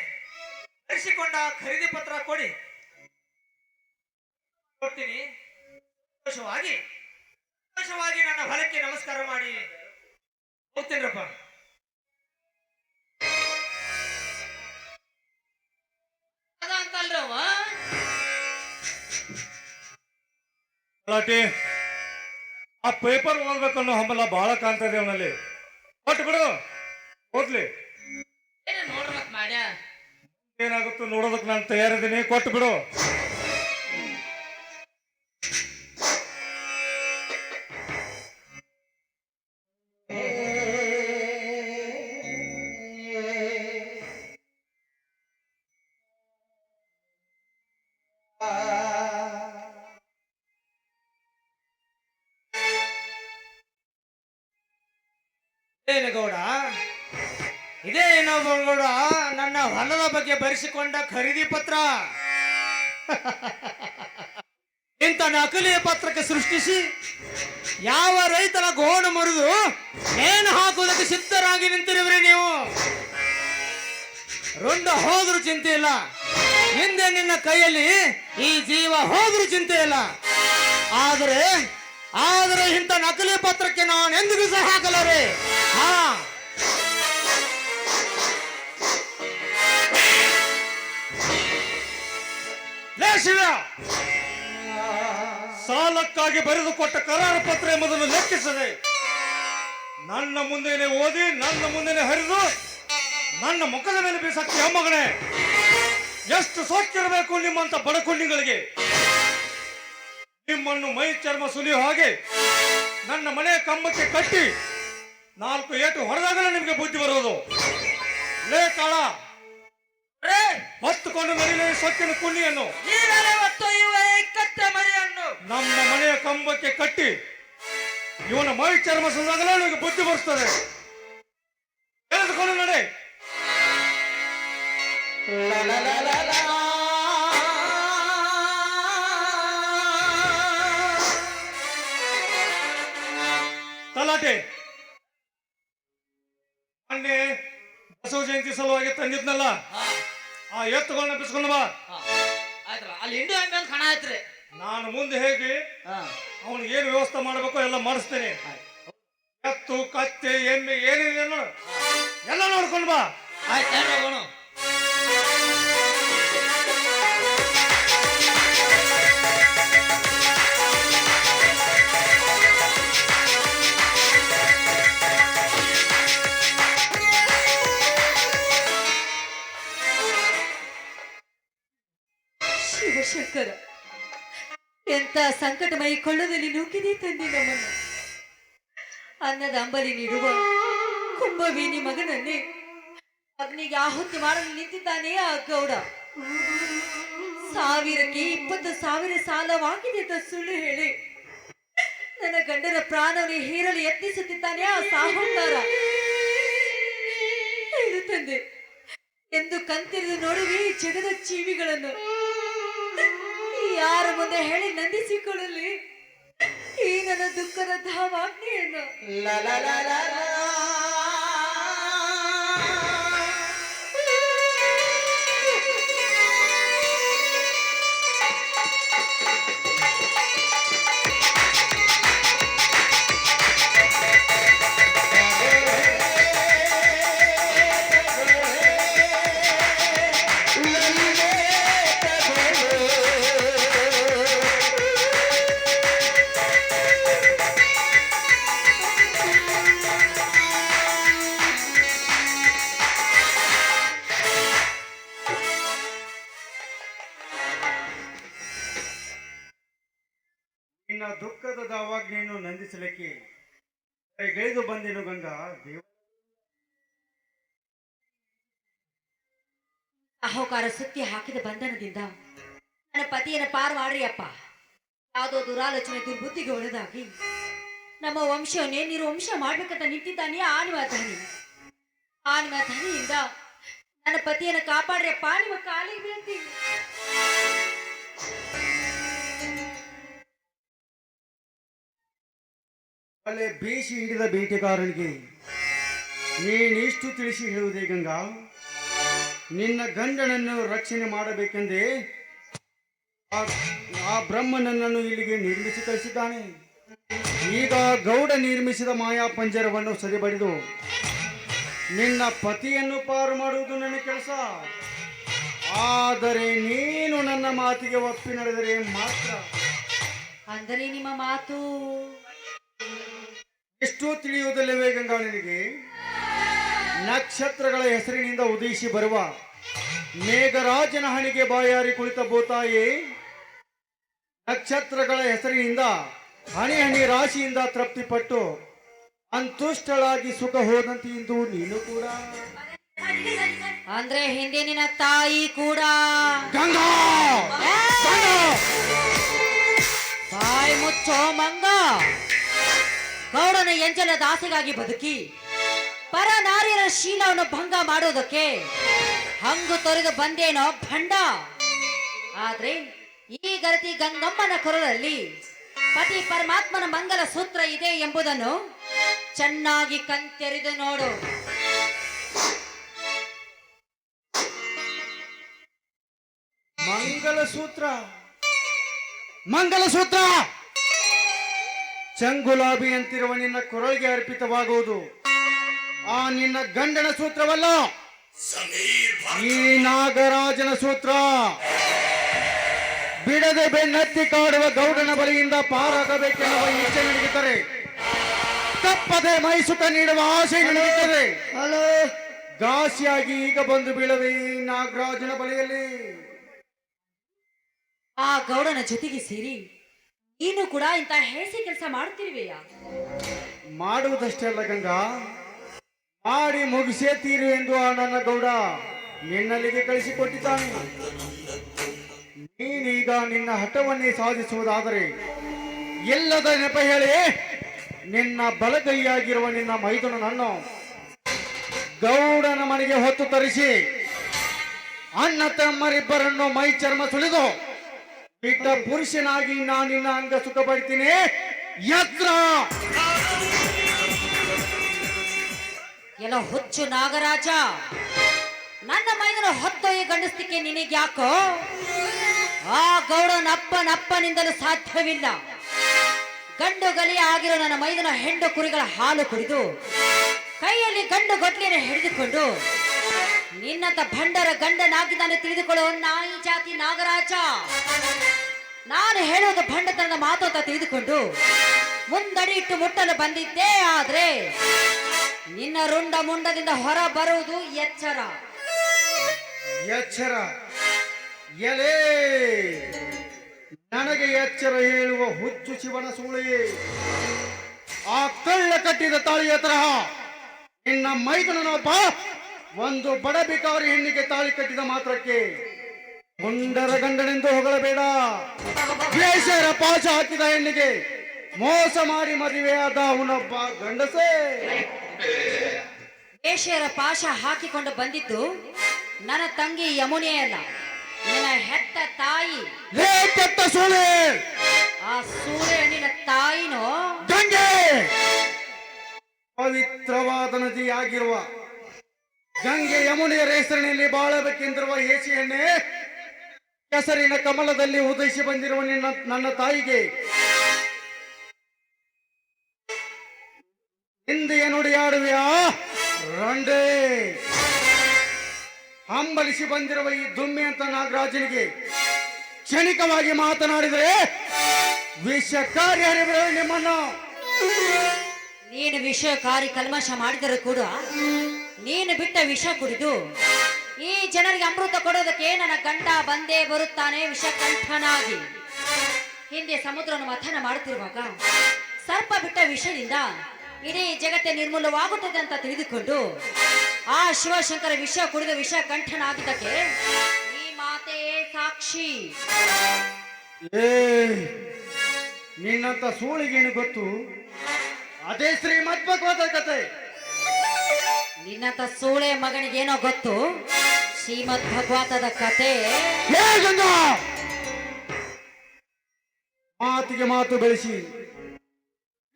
ತರಿಸಿಕೊಂಡ ಖರೀದಿ ಪತ್ರ ಕೊಡ್ತೀನಿ. ಸಂತೋಷವಾಗಿ ನನ್ನ ಹೊಲಕ್ಕೆ ನಮಸ್ಕಾರ ಮಾಡಿ ಹೋಗ್ತೇನ್ರಪ್ಪ. ಅದಂತಲ್ರವ ತಲಾಟಿ, ಆ ಪೇಪರ್ ಓದ್ಬೇಕನ್ನೋ ಹಂಬಲ ಬಹಳ ಕಾಣ್ತದೆ ಅವನಲ್ಲಿ. ಕೊಟ್ಟು ಬಿಡು, ಓದ್ಲಿ. ಏನ ನೋಡ್ರ ಮತ್ ಮಾಡ್ಯ ಏನಾಗುತ್ತೋ ನೋಡೋದಕ್ಕೆ ನಾನು ತಯಾರಿದ್ದೀನಿ. ಕೊಟ್ಟು ಬಿಡು. ಇದೇನು ಗೌಡ, ಇದೇ ಇನ್ನೊಬ್ಬ ಗೌಡ ನನ್ನ ಹೊಲದ ಬಗ್ಗೆ ಬರೆಸಿಕೊಂಡ ಖರೀದಿ ಪತ್ರ. ಇಂಥ ನಕಲಿ ಪತ್ರಕ್ಕೆ ಸೃಷ್ಟಿಸಿ ಯಾವ ರೈತನ ಗೋಣು ಮುರಿದು ನೇಣು ಹಾಕುವುದಕ್ಕೆ ಸಿದ್ಧರಾಗಿ ನಿಂತಿರುವಿರಿ ನೀವು. ರುಂಡ ಹೋದ್ರೂ ಚಿಂತೆ ಇಲ್ಲ, ಹಿಂದೆ ನಿನ್ನ ಕೈಯಲ್ಲಿ ಈ ಜೀವ ಹೋದ್ರೂ ಚಿಂತೆ ಇಲ್ಲ. ಆದರೆ ಆದರೆ ಇಂಥ ನಕಲಿ ಪತ್ರಕ್ಕೆ ನಾನು ಎಂದಿಗೂ ಸಹ ಹಾಕಲಾರೆ. ಹಾ, ಲೇ ಶಿವ, ಸಾಲಕ್ಕಾಗಿ ಬರೆದುಕೊಟ್ಟ ಕರಾರು ಪತ್ರ ಎಂಬುದನ್ನು ಲೆಕ್ಕಿಸದೆ ನನ್ನ ಮುಂದೆನೆ ಓದಿ ನನ್ನ ಮುಂದೆನೆ ಹರಿದು ನನ್ನ ಮುಖದ ಮೇಲೆ ಬೀಸಕ್ಕೆ ಮಗನೇ, ಎಷ್ಟು ಸೋಕಿರಬೇಕು ನಿಮ್ಮಂತ ಬಡಕುಂಡಿಗಳಿಗೆ. ನಿಮ್ಮನ್ನು ಮೈ ಚರ್ಮ ಸುಲಿಯೋ ಹಾಗೆ ನನ್ನ ಮನೆಯ ಕಂಬಕ್ಕೆ ಕಟ್ಟಿ 4 ಏಟು ಹೊಡೆದಾಗಲೇ ನಿಮಗೆ ಬುದ್ಧಿ ಬರೋದು. ಲೇ ಕಾಳ, ಹೊತ್ತುಕೊಂಡು ನಡಿಲೆ ಸೊಕ್ಕಿನ ಕುಣ್ಣಿಯನ್ನು ನಮ್ಮ ಮನೆಯ ಕಂಬಕ್ಕೆ ಕಟ್ಟಿ ಇವನ ಮೈ ಚರ್ಮ ಸುಲಿದಾಗಲೇ ನಿಮಗೆ ಬುದ್ಧಿ ಬರ್ತದೆ. ಎಳೆದುಕೊಂಡು ನಡೆ. ತಲಾಟೆ ಮೊನ್ನೆ ಬಸವ ಜಯಂತಿ ಸಲುವಾಗಿ ತಂದಿದ್ನಲ್ಲ, ಆ ಎತ್ತುಗಳನ್ನ ಬಿಸ್ಕೊಂಡು ಬಾ. ಆಯ್ತಲ್ಲ, ಅಲ್ಲಿ ಇಂಡು ಎಮ್ಮೆ ಅಂತ ಕಣ ಆಯ್ತ್ರಿ. ನಾನು ಮುಂದೆ ಹೇಗೆ ಅವನಿಗೆ ಏನು ವ್ಯವಸ್ಥೆ ಮಾಡಬೇಕು ಎಲ್ಲ ಮಾಡಿಸ್ತೇನೆ. ಎತ್ತು ಕತ್ತೆ ಎಮ್ಮೆ ಏನಿದೆ ನೋಡು ಎಲ್ಲ ನೋಡ್ಕೊಂಡು ಬಾ. ಆಯ್ತು ಹೋಗೋಣ. ಶಿವಶಂಕರ, ಎಂತ ಸಂಕಟಮಯಿ ಕೊಳ್ಳದಲ್ಲಿ ನೂಕಿದೆ ತಂದೆ ನಮ್ಮನ್ನು. ಅನ್ನದ ಅಂಬಲಿ ನೀಡುವ ಕುಂಭವೀನಿ ಮಗನನ್ನೇ ಅಗ್ನಿಗೆ ಆಹುತಿ ಮಾಡಲು ನಿಂತಿದ್ದಾನೆ ಆ ಗೌಡ. 1000ಕ್ಕೆ 20,000 ಸಾಲವಾಗಿದೆ ಅಂತ ಸುಳ್ಳು ಹೇಳಿ ನನ್ನ ಗಂಡನ ಪ್ರಾಣವನ್ನು ಹೀರಲು ಯತ್ನಿಸುತ್ತಿದ್ದಾನೆ ಆ ಸಾಹುಕಾರ. ಹೇಳು ತಂದೆ, ಎಂದು ಕಣ್ತೆರೆದು ನೋಡುವೆ ಈ ಜಗದ ಜೀವಿಗಳನ್ನು. ಯಾರ ಮುಂದೆ ಹೇಳಿ ನಂದಿಸಿಕೊಳ್ಳಲಿ ಈ ನನ್ನ ದುಃಖದ ಧಾವಾಗ್ನಿಯನ್ನು. ನಿನ್ನ ದುಃಖದ ದಾವಾಗ್ನಿಯನ್ನು ನಂದಿಸಲಿಕ್ಕೆ ಕೈಗೆಳೆದು ಬಂದೆನು ಗಂಗಾ ದೇವ. ಅಹೋಕಾರ ಸುತ್ತಿ ಹಾಕಿದ ಬಂಧನದಿಂದ ನನ್ನ ಪತಿಯನ್ನು ಪಾರು ಮಾಡ್ರಿ ಅಪ್ಪ. ಯಾವುದೋ ದುರಾಲೋಚನೆ ದುರ್ಬುದ್ಧಿಗೆ ಒಳದಾಗಿ ನಮ್ಮ ವಂಶವನ್ನೇ ನಿರ್ವಂಶ ಮಾಡ್ಬೇಕಂತ ನಿಂತಿದ್ದಾನೆ ಆನಿವ ಧನಿಯಿಂದ ನನ್ನ ಪತಿಯನ್ನು ಕಾಪಾಡ್ರಿ ಅಪ್ಪ, ನಿಮ್ಮ ಕಾಲಿಗೆ ಬೀಳ್ತೀನಿ. ಅಲ್ಲೇ ಬೀಸಿ ಹಿಡಿದ ಬೇಟೆಗಾರನಿಗೆ ನೀನಿಷ್ಟು ತಿಳಿಸಿ ಹೇಳುವುದೇ ಗಂಗಾ? ನಿನ್ನ ಗಂಡನನ್ನು ರಕ್ಷಣೆ ಮಾಡಬೇಕೆಂದೇ ಆ ಬ್ರಹ್ಮನನ್ನು ಇಲ್ಲಿಗೆ ನಿರ್ಮಿಸಿ ಕಳಿಸಿದ್ದಾನೆ. ಈಗ ಗೌಡ ನಿರ್ಮಿಸಿದ ಮಾಯಾ ಪಂಜರವನ್ನು ಸರಿಬಡಿದು ನಿನ್ನ ಪತಿಯನ್ನು ಪಾರು ಮಾಡುವುದು ನನ್ನ ಕೆಲಸ. ಆದರೆ ನೀನು ನನ್ನ ಮಾತಿಗೆ ಒಪ್ಪಿ ನಡೆದರೆ ಮಾತ್ರ. ಅಂದರೆ ನಿಮ್ಮ ಮಾತು ಎಷ್ಟು ತಿಳಿಯುವುದಿಲ್ಲವೇ ಗಂಗಾ ನಿನಗೆ? ನಕ್ಷತ್ರಗಳ ಹೆಸರಿನಿಂದ ಉದಯಿಸಿ ಬರುವ ಮೇಘರಾಜನ ಹಣಿಗೆ ಬಾಯಾರಿ ಕುಳಿತ ಭೂತಾಯಿ, ನಕ್ಷತ್ರಗಳ ಹೆಸರಿನಿಂದ ಹಣಿ ಹಣಿ ರಾಶಿಯಿಂದ ತೃಪ್ತಿಪಟ್ಟು ಸಂತುಷ್ಟಳಾಗಿ ಸುಖ ಹೋದಂತೆ ಇಂದು ನೀನು ಕೂಡ. ಅಂದ್ರೆ ಹಿಂದೆ ನಿನ್ನ ತಾಯಿ ಕೂಡ. ಗಂಗಾ ಬಾಯ್ ಮುಚ್ಚೋ ಮಂಗ. ಗೌಡನ ಎಂಜಲ ದಾಸೆಗಾಗಿ ಬದುಕಿ ಪರ ನಾರಿಯರ ಶೀಲವನ್ನು ಭಂಗ ಮಾಡುವುದಕ್ಕೆ ಹಂಗು ತೊರೆದು ಬಂದೇನೋ ಭಂಡ. ಆದ್ರೆ ಈ ಗರತಿ ಗಂಗಮ್ಮನ ಕೊರಳಲ್ಲಿ ಪತಿ ಪರಮಾತ್ಮನ ಮಂಗಲ ಸೂತ್ರ ಇದೆ ಎಂಬುದನ್ನು ಚೆನ್ನಾಗಿ ಕಣ್ತೆರೆದು ನೋಡು. ಮಂಗಲಸೂತ್ರ ಮಂಗಲಸೂತ್ರ ಚಂಗುಲಾಬಿ ಅಂತಿರುವ ನಿನ್ನ ಕೊರಳಿಗೆ ಅರ್ಪಿತವಾಗುವುದು ಆ ನಿನ್ನ ಗಂಡನ ಸೂತ್ರವಲ್ಲ, ಈ ನಾಗರಾಜನ ಸೂತ್ರ. ಬಿಡದೆ ಬೆನ್ನತ್ತಿ ಕಾಡುವ ಗೌಡನ ಬಳಿಯಿಂದ ಪಾರಾಗಬೇಕೆನ್ನುವ ಇಚ್ಛೆ ನಡೆಯುತ್ತದೆ, ತಪ್ಪದೆ ಮೈಸುಖ ನೀಡುವ ಆಸೆ ನಡೆಯುತ್ತದೆ. ಘಾಸಿಯಾಗಿ ಈಗ ಬಂದು ಬೀಳವೆ ಈ ನಾಗರಾಜನ ಬಳಿಯಲ್ಲಿ. ಆ ಗೌಡನ ಜೊತೆಗೆ ಸೇರಿ ನೀನು ಕೂಡ ಇಂತ ಹೇಸಿ ಕೆಲಸ ಮಾಡುತ್ತಿರುವೆಯಾ? ಮಾಡುವುದಷ್ಟೇ ಅಲ್ಲ ಗಂಗಾ, ಮಾಡಿ ಮುಗಿಸೇ ತೀರು ಎಂದು ಆ ನನ್ನ ಗೌಡ ನಿನ್ನಲ್ಲಿಗೆ ಕಳಿಸಿಕೊಟ್ಟಿದ್ದಾನೆ. ನೀನೀಗ ನಿನ್ನ ಹಠವನ್ನೇ ಸಾಧಿಸುವುದಾದರೆ ಎಲ್ಲದ ನೆಪ ಹೇಳಿ ನಿನ್ನ ಬಲಗೈಯಾಗಿರುವ ನಿನ್ನ ಮೈದುನನನ್ನು ಗೌಡನ ಮನೆಗೆ ಹೊತ್ತು ತರಿಸಿ ಅಣ್ಣ ತಮ್ಮರಿಬ್ಬರನ್ನು ಮೈ ಚರ್ಮ ಸುಳಿದು ಬಿಟ್ಟ ಪುರುಷನಾಗಿ ನಾನು ನಿನ್ನ ಅಂಗ ಸುಖ ಪಡ್ತೀನಿ. ಯತ್ರ ಎಲ್ಲ ಹುಚ್ಚು ನಾಗರಾಜ, ನನ್ನ ಮೈದನ ಹೊತ್ತೊಯ್ಯ ಗಂಡಸ್ತಿಕೆ ನಿನಗ್ಯಾಕೋ? ಆ ಗೌಡನಪ್ಪನಿಂದಲೂ ಸಾಧ್ಯವಿಲ್ಲ. ಗಂಡು ಗಲಿಯ ಆಗಿರೋ ನನ್ನ ಮೈದನ ಹೆಂಡು ಕುರಿಗಳ ಹಾಲು ಕುಡಿದು ಕೈಯಲ್ಲಿ ಗಂಡು ಗೊಟ್ಲಿಯನ್ನು ಹಿಡಿದುಕೊಂಡು ನಿನ್ನಂತ ಭಂಡರ ಗಂಡನಾಗಿದ್ದಾನೆ ತಿಳಿದುಕೊಳ್ಳೋ ನಾಯಿ ಜಾತಿ ನಾಗರಾಜ. ನಾನು ಹೇಳೋದು ಭಂಡತನದ ಮಾತು ಅಂತ ತಿಳಿದುಕೊಂಡು ಮುಂದಡಿ ಇಟ್ಟು ಮುಟ್ಟಲು ಬಂದಿದ್ದೆ. ಆದ್ರೆ ನಿನ್ನ ರುಂಡ ಮುಂಡದಿಂದ ಹೊರ ಬರುವುದು ಎಚ್ಚರ. ಎಚ್ಚರ ಎಲೆ ನನಗೆ ಎಚ್ಚರ ಹೇಳುವ ಹುಚ್ಚು ಶಿವನ ಸೂಳೆ. ಆ ಕಳ್ಳ ಕಟ್ಟಿದ ತಾಳಿಯ ತರಹ ನಿನ್ನ ಮೈದನನೊಬ್ಬ ಒಂದು ಬಡ ಬಿಕಾರಿ ಹೆಣ್ಣಿಗೆ ತಾಳಿ ಕಟ್ಟಿದ ಮಾತ್ರಕ್ಕೆ ಮುಂಡರ ಗಂಡನೆಂದು ಹೊಗಳಬೇಡ. ದ್ವೇಷರ ಪಾಶ ಹಾಕಿದ ಹೆಣ್ಣಿಗೆ ಮೋಸ ಮಾಡಿ ಮದುವೆಯಾದ ಅವನೊಬ್ಬ ಗಂಡಸೇ. ವೇಶ್ಯರ ಪಾಶ ಹಾಕಿಕೊಂಡು ಬಂದಿದ್ದು ನನ್ನ ತಂಗಿ ಯಮುನೆ ಅಲ್ಲ, ನಿನ್ನ ಹೆತ್ತ ತಾಯಿ. ಲೇ ಕೆಟ್ಟ ಸೂಳೆ, ಆ ಸೂರ್ಯ ನಿನ್ನ ತಾಯಿನೋ? ಗಂಗೆ ಪವಿತ್ರವಾದ ನದಿಯಾಗಿರುವ ಗಂಗೆ ಯಮುನೆಯರ ಹೆಸರಿನಲ್ಲಿ ಬಾಳಬೇಕೆಂದಿರುವ ಹೇಸಿ ಎಣ್ಣೆ ಕೆಸರಿನ ಕಮಲದಲ್ಲಿ ಉದಯಿಸಿ ಬಂದಿರುವ ನನ್ನ ತಾಯಿಗೆ ಹಿಂದೆಯ ನುಡಿಯಾಡುವೆಯಾ ರಂಡೇ? ಹಂಬಲಿಸಿ ಬಂದಿರುವ ಈ ದುಮ್ಮಿ ಅಂತ ನಾಗರಾಜನಿಗೆ ಕ್ಷಣಿಕವಾಗಿ ಮಾತನಾಡಿದರೆ ವಿಷಕಾರಿ ಹರಿಬರು ನಿಮ್ಮನ್ನು. ನೀನು ವಿಷಕಾರಿ ಕಲ್ಮಶ ಮಾಡಿದರೂ ಕೂಡ ನೀನು ಬಿಟ್ಟ ವಿಷ ಕುಡಿದು ಈ ಜನರಿಗೆ ಅಮೃತ ಕೊಡೋದಕ್ಕೆ ನನ್ನ ಗಂಡ ಬಂದೇ ಬರುತ್ತಾನೆ ವಿಷಕಂಠನಾಗಿ. ಹಿಂದೆ ಸಮುದ್ರವನ್ನು ಮಥನ ಮಾಡುತ್ತಿರುವಾಗ ಸರ್ಪ ಬಿಟ್ಟ ವಿಷದಿಂದ ಇಡೀ ಜಗತ್ತೇ ನಿರ್ಮೂಲವಾಗುತ್ತದೆ ಅಂತ ತಿಳಿದುಕೊಂಡು ಆ ಶಿವಶಂಕರ ವಿಷ ಕುಡಿದ ವಿಷ ಕಂಠನಾಗಿದ್ದಕ್ಕೆ ಈ ಮಾತೇ ಸಾಕ್ಷಿ. ಏ ನಿನ್ನಂತ ಸೂಳಿಗೇನು ಗೊತ್ತು? ಅದೇ ಶ್ರೀಮದ್ ಭಗವತ ಕತೆ. ನಿನ್ನಂತ ಸೂಳೆ ಮಗನಿಗೇನೋ ಗೊತ್ತು ಶ್ರೀಮದ್ ಭಗವತದ ಕತೆ. ಹೇ ಗಂಗಾ, ಮಾತಿಗೆ ಮಾತು ಬೆಳೆಸಿ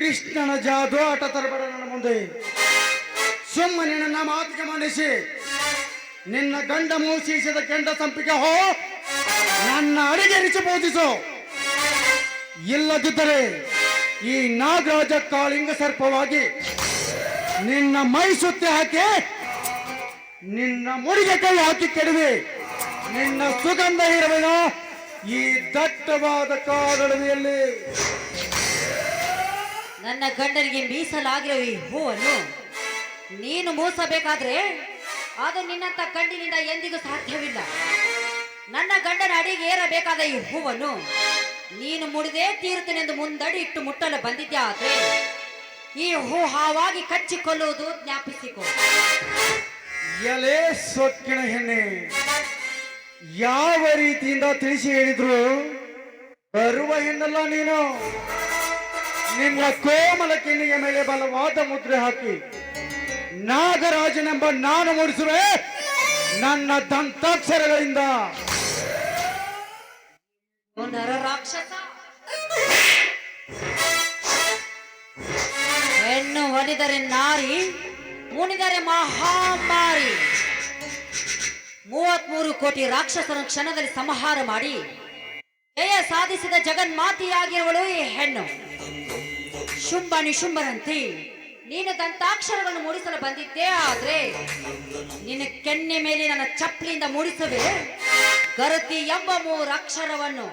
ಕೃಷ್ಣನ ಜಾದು ಆಟ ತರಬೇಡ ನನ್ನ ಮುಂದೆ. ಸುಮ್ಮನೆ ನನ್ನ ಮಾತಿಗೆ ಮಂಡಿಸಿ ನಿನ್ನ ಗಂಡ ಮೂಸೀಸಿದ ಕೆಂಡ ಸಂಪಿಗೆ ಹೋ ನನ್ನ ಅಡಿಗೆ ರುಚಿ ಬೋಧಿಸು. ಇಲ್ಲದಿದ್ದರೆ ಈ ನಾಗರಾಜ ಕಾಳಿಂಗ ಸರ್ಪವಾಗಿ ನಿನ್ನ ಮೈ ಸುತ್ತಿ ಹಾಕಿ ನಿನ್ನ ಮುಡಿಗೆ ಕೈ ಹಾಕಿ ಕೆಡುವೆ. ನಿನ್ನ ಸುಗಂಧ ಇರುವೆನೋ ಈ ದಟ್ಟವಾದ ಕಾಡಳವಿಯಲ್ಲಿ. ನನ್ನ ಗಂಡನಿಗೆ ಮೀಸಲಾಗಿರೋ ಈ ಹೂವನ್ನು ನೀನು ಮೂಸಬೇಕಾದ್ರೆ ಅದು ನಿನ್ನಂತ ಗಂಡಿನಿಂದ ಎಂದಿಗೂ ಸಾಧ್ಯವಿಲ್ಲ. ನನ್ನ ಗಂಡನ ಅಡಿಗೆ ಏರಬೇಕಾದ ಈ ಹೂವನ್ನು ನೀನು ಮುಡಿದೇ ತೀರುತ್ತೇನೆಂದು ಮುಂದಡಿ ಇಟ್ಟು ಮುಟ್ಟಲು ಬಂದಿದ್ದೆ. ಆದ್ರೆ ಈ ಹೂ ಹಾವಾಗಿ ಕಚ್ಚಿಕೊಳ್ಳುವುದು ಜ್ಞಾಪಿಸಿಕೊ. ಎಲೆ ಸೊಕ್ಕಿನ ಹೆಣ್ಣೆ, ಯಾವ ರೀತಿಯಿಂದ ತಿಳಿಸಿ ಹೇಳಿದ್ರು ಬರುವ ಹೆಣ್ಣಲ್ಲ ನೀನು. ನಿನ್ನ ಕೋಮಲ ಕಿಣ್ಣಿಗೆ ಮೇಲೆ ಬಲವಾದ ಮುದ್ರೆ ಹಾಕಿ ನಾಗರಾಜನೆಂಬ ನಾನು ಮೂಡಿಸುವೆ ನನ್ನ ದಂತಾಕ್ಷರಗಳಿಂದ. ಓ ನರ ರಾಕ್ಷಸ, ಹೆಣ್ಣು ಒಲಿದರೆ ನಾರಿ, ಮುನಿದರೆ ಮಹಾಮಾರಿ. 33 ಕೋಟಿ ರಾಕ್ಷಸರನ್ನು ಕ್ಷಣದಲ್ಲಿ ಸಂಹಾರ ಮಾಡಿ ಜಯ ಸಾಧಿಸಿದ ಜಗನ್ಮಾತೆಯಾಗಿರುವಳು ಈ ಹೆಣ್ಣು. ಶುಂಭ ನಿಶುಂಭರಂತೆ ನೀನು ದಂತಾಕ್ಷರಗಳನ್ನು ಮೂಡಿಸಲು ಬಂದಿದ್ದೇ ಆದ್ರೆ ನಿನ್ನ ಕೆನ್ನೆ ಮೇಲೆ ನನ್ನ ಚಪ್ಪಲಿಯಿಂದ ಮೂಡಿಸುವೆ ಗರತಿ ಎಂಬ 3 ಅಕ್ಷರವನ್ನು.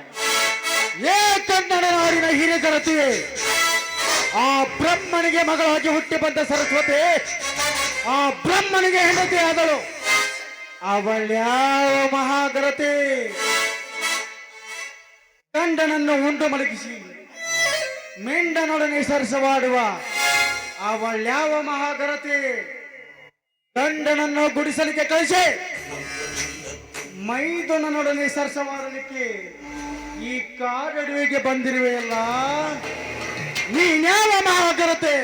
ಏ ಕನ್ನಡ ನಾಡಿನ ಹಿರಿಗರತಿ, ಆ ಬ್ರಹ್ಮನಿಗೆ ಮಗಳಾಗಿ ಹುಟ್ಟಿ ಬಂದ ಸರಸ್ವತಿ ಆ ಬ್ರಹ್ಮನಿಗೆ ಹೆಂಡತಿ ಆದಳು. ಅವಳ್ಯಾವ ಮಹಾಗರತಿ ಗಂಡನನ್ನು ಉಂಡು ಮಲಗಿಸಿ ಮೆಂಡನೊಡನೆ ಸರಸವಾಡುವ ಅವಳ್ಯಾವ ಮಹಾಗರತಿ ಗಂಡನನ್ನು ಗುಡಿಸಲಿಕ್ಕೆ ಕಳಿಸಿ ಮೈದುನನೊಡನೆ ಸರಸವಾಡಲಿಕ್ಕೆ ಈ ಕಾಡಡುವಿಗೆ ಬಂದಿರುವೆಯಲ್ಲ, ನೀನ್ಯಾವ ಮಹಾಗರತೆ?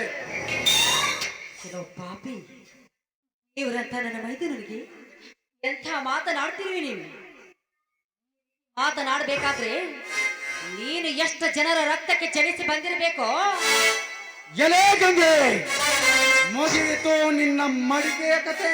ಕೆಲವು ಪಾಪಿ, ಇವರಂತ ನನ್ನ ಮೈದುನನಿಗೆ ಎಂಥ ಮಾತನಾಡ್ತಿರುವಿ ನೀನು? ಮಾತನಾಡಬೇಕಾದ್ರೆ ನೀನು ಎಷ್ಟು ಜನರ ರಕ್ತಕ್ಕೆ ಜನಿಸಿ ಬಂದಿರಬೇಕೋ. ಎಲೆ ಗಂಗೆ, ಮುಗಿಯಿತು ನಿನ್ನ ಮಡಿಕೆಯ ಕತೆ.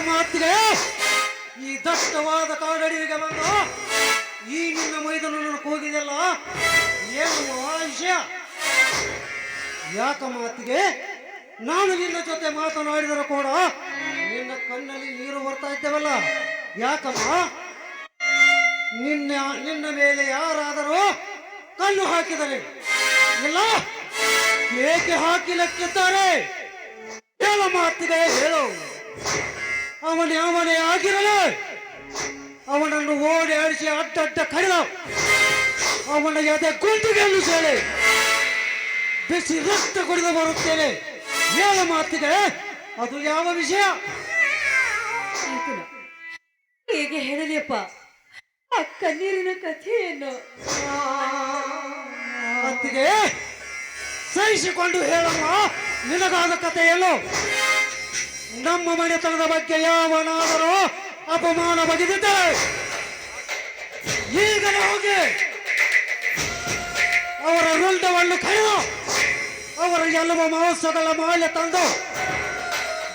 ಮಾತಿಗೆ ಈ ದಟ್ಟವಾದ ಕಾಡಡಿಗೆ ಬಂದು ಈ ನಿನ್ನ ಮೈದನನ್ನು ಕೂಗಿದೆಲ್ಲ ಏನು ವಿಷಯ? ಯಾಕ ಮಾತಿಗೆ ನಾನು ನಿನ್ನ ಜೊತೆ ಮಾತನಾಡಿದರೂ ಕೂಡ ನಿನ್ನ ಕಣ್ಣಲ್ಲಿ ನೀರು ಬರ್ತಾ ಇದ್ದೇವಲ್ಲ, ಯಾಕಮ್ಮ? ನಿನ್ನ ಮೇಲೆ ಯಾರಾದರೂ ಕಣ್ಣು ಹಾಕಿದರೆ ಇಲ್ಲ ಏಕೆ ಹಾಕಿಲಕ್ಕಿದ್ದಾರೆ? ಹೇಳ ಮಾತಿಗೆ, ಹೇಳು. ಅವನೇ ಆಗಿರಲು ಅವನನ್ನು ಓಡಿ ಆಡಿಸಿ ಅಡ್ಡ ಕಡಿದ ಅವನ ಎದೆ ಗುಂಡಿಗೆಯನ್ನು ಸೇರಿ ಬಿಸಿ ರಕ್ತ ಕುಡಿದು ಬರುತ್ತೇನೆ. ಹೇಳ ಮಾತಿಗೆ, ಅದು ಯಾವ ವಿಷಯ? ಹೇಗೆ ಹೇಳಲಿಯಪ್ಪ ಆ ಕಣ್ಣೀರಿನ ಕಥೆಯನ್ನು? ಮಾತಿಗೆ ಸಹಿಸಿಕೊಂಡು ಹೇಳಮ್ಮ ನಿನಗಾದ ಕಥೆಯನ್ನು. ನಮ್ಮ ಮನೆತನದ ಬಗ್ಗೆ ಯಾವನಾದರೂ ಅಪಮಾನ ಬಗೆದಿದ್ದರೆ ಈಗಲೇ ಹೋಗಿ ಅವರ ರುಂಡವನ್ನು ಕಳೆದು ಅವರ ಎಲ್ಲವ ಮಾಂಸಗಳ ಮಾಲೆ ತಂದು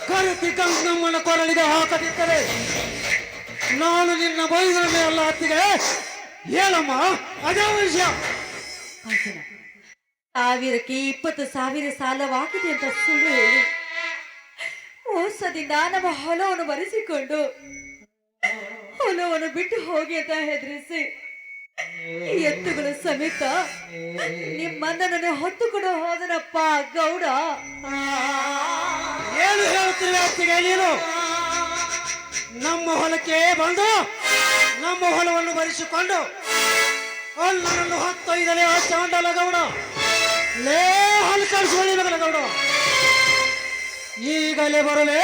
ಕರೆತಿ ಗಂಗಮ್ಮನ ಕೊರಳಿಗೆ ಹಾಕದಿದ್ದರೆ ನಾನು ನಿನ್ನ ಬೈದರೇ ಅಲ್ಲ. ಅತ್ತಿಗೆ ಹೇಳಮ್ಮ, ಅದೇ ವಿಷಯ. 1000ಕ್ಕೆ 20,000 ಸಾಲವಾಗಿದೆ ಅಂತ ಸುಳ್ಳು ಹೇಳಿ ಮೋಸದಿಂದ ನಮ್ಮ ಹೊಲವನ್ನು ಬರೆಸಿಕೊಂಡು ಹೊಲವನ್ನು ಬಿಟ್ಟು ಹೋಗಿ ಅಂತ ಹೆದರಿಸಿ ಎತ್ತುಗಳ ಸಮೇತ ನಿಮ್ಮನ್ನ ಹೊತ್ತುಕೊಂಡು ಹೋದನಪ್ಪ ಗೌಡ. ಏನು ಹೇಳ್ತೀವಿ ಅತ್ತಿಗೆ ನೀನು? ನಮ್ಮ ಹೊಲಕ್ಕೆ ಬಂದು ನಮ್ಮ ಹೊಲವನ್ನು ಬರೆಸಿಕೊಂಡು ನನ್ನನ್ನು ಹೊತ್ತೊಯ್ದಲೇ ಆ ಚಾಂಡಲ ಗೌಡ, ಲೇ ಹಲ್ಕಳಿಸುವಳಿ ಮಗನ ಗೌಡ, ಈಗಲೇ ಬರಲೇ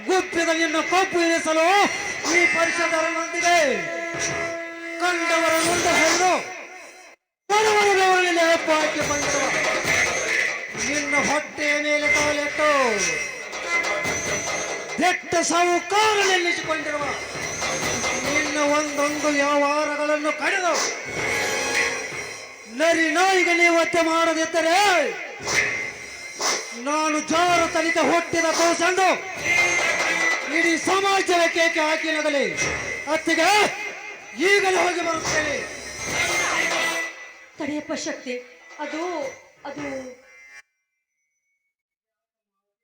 ಗುಪ್ಪಿದ ನಿನ್ನ ಕಪ್ಪು ಇರಿಸಲು ಈ ಪರಿಷದರೊಂದಿಗೆ ಕಂಡವರ ಮುಂದೆ ಹೆಣ್ಣು ಬಡವರಲ್ಲಿ ಹಾಕಿ ಬಂದಿರುವ ನಿನ್ನ ಹೊಟ್ಟೆಯ ಮೇಲೆ ಕಾಲಿಟ್ಟು ಬೆಟ್ಟ ಸಾವುಕಾರ ನಿಲ್ಲಿಸಿಕೊಂಡಿರುವ ನಿನ್ನ ಒಂದೊಂದು ವ್ಯವಹಾರಗಳನ್ನು ಕಡಿದು ನರಿ ನಾಯಿಗೆ ನೀವು ಹತ್ಯೆ ಮಾಡದಿದ್ದರೆ ನಾನು ಜಾರು ತನಿಖೆ ಹುಟ್ಟಿದ ಕೋಸಂಡು ಇಡೀ ಸಮಾಜದ ಕೇಕೆ ಹಾಕಿ ನಗಲಿ. ಅತ್ತಿಗೆ ಈಗಲೇ ಹೋಗಿ ಬರುತ್ತೇನೆ. ತಡೆಯಪ್ಪ ಶಕ್ತಿ, ಅದು ಅದು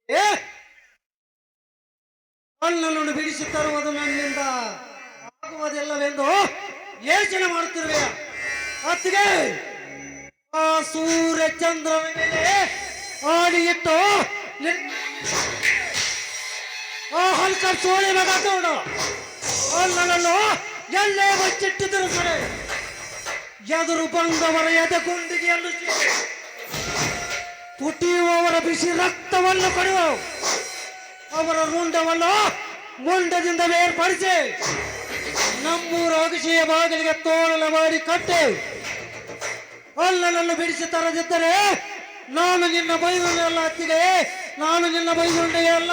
ಏ ಅಲ್ಲನ್ನು ಬಿಡಿಸಿ ತರುವುದು ನನ್ನಿಂದ ಆಗುವುದಿಲ್ಲವೆಂದು ಯೋಚನೆ ಮಾಡುತ್ತಿರುವೆ. ಅತ್ತಿಗೆ ಆ ಸೂರ್ಯ ಚಂದ್ರನ ಮೇಲೆ ಆಡಿ ಇಟ್ಟು ಆ ಹಲ್ಕ ಸೋಳಿ ಮಗ ತಗೊಂಡು ಅಲ್ಲನನ್ನು ಎಲ್ಲೇ ಬಚ್ಚಿಟ್ಟಿದ್ದರು ಸರಿ ಎದುರು ಬಂದವರ ಎದೆ ಗುಂಡಿಗೆಯನ್ನು ಪುಟಿಯುವವರ ಬಿಸಿ ರಕ್ತವನ್ನು ಕೊಡುವ ಅವರ ರುಂಡವನ್ನು ಮುಂಡದಿಂದ ಬೇರ್ಪಡಿಸಿ ನಮ್ಮೂರ ಅಗಶಿಯ ಬಾಗಿಲಿಗೆ ತೋರಣ ಮಾಡಿ ಕಟ್ಟಿ ಅಲ್ಲನನ್ನು ಬಿಡಿಸಿ ತರದಿದ್ದರೆ ನಾನು ನಿನ್ನ ಬೈಗುಂಡೆಯಲ್ಲ ಅತ್ತಿಗೆ, ನಾನು ನಿನ್ನ ಬೈಗುಂಡೆಯಲ್ಲ.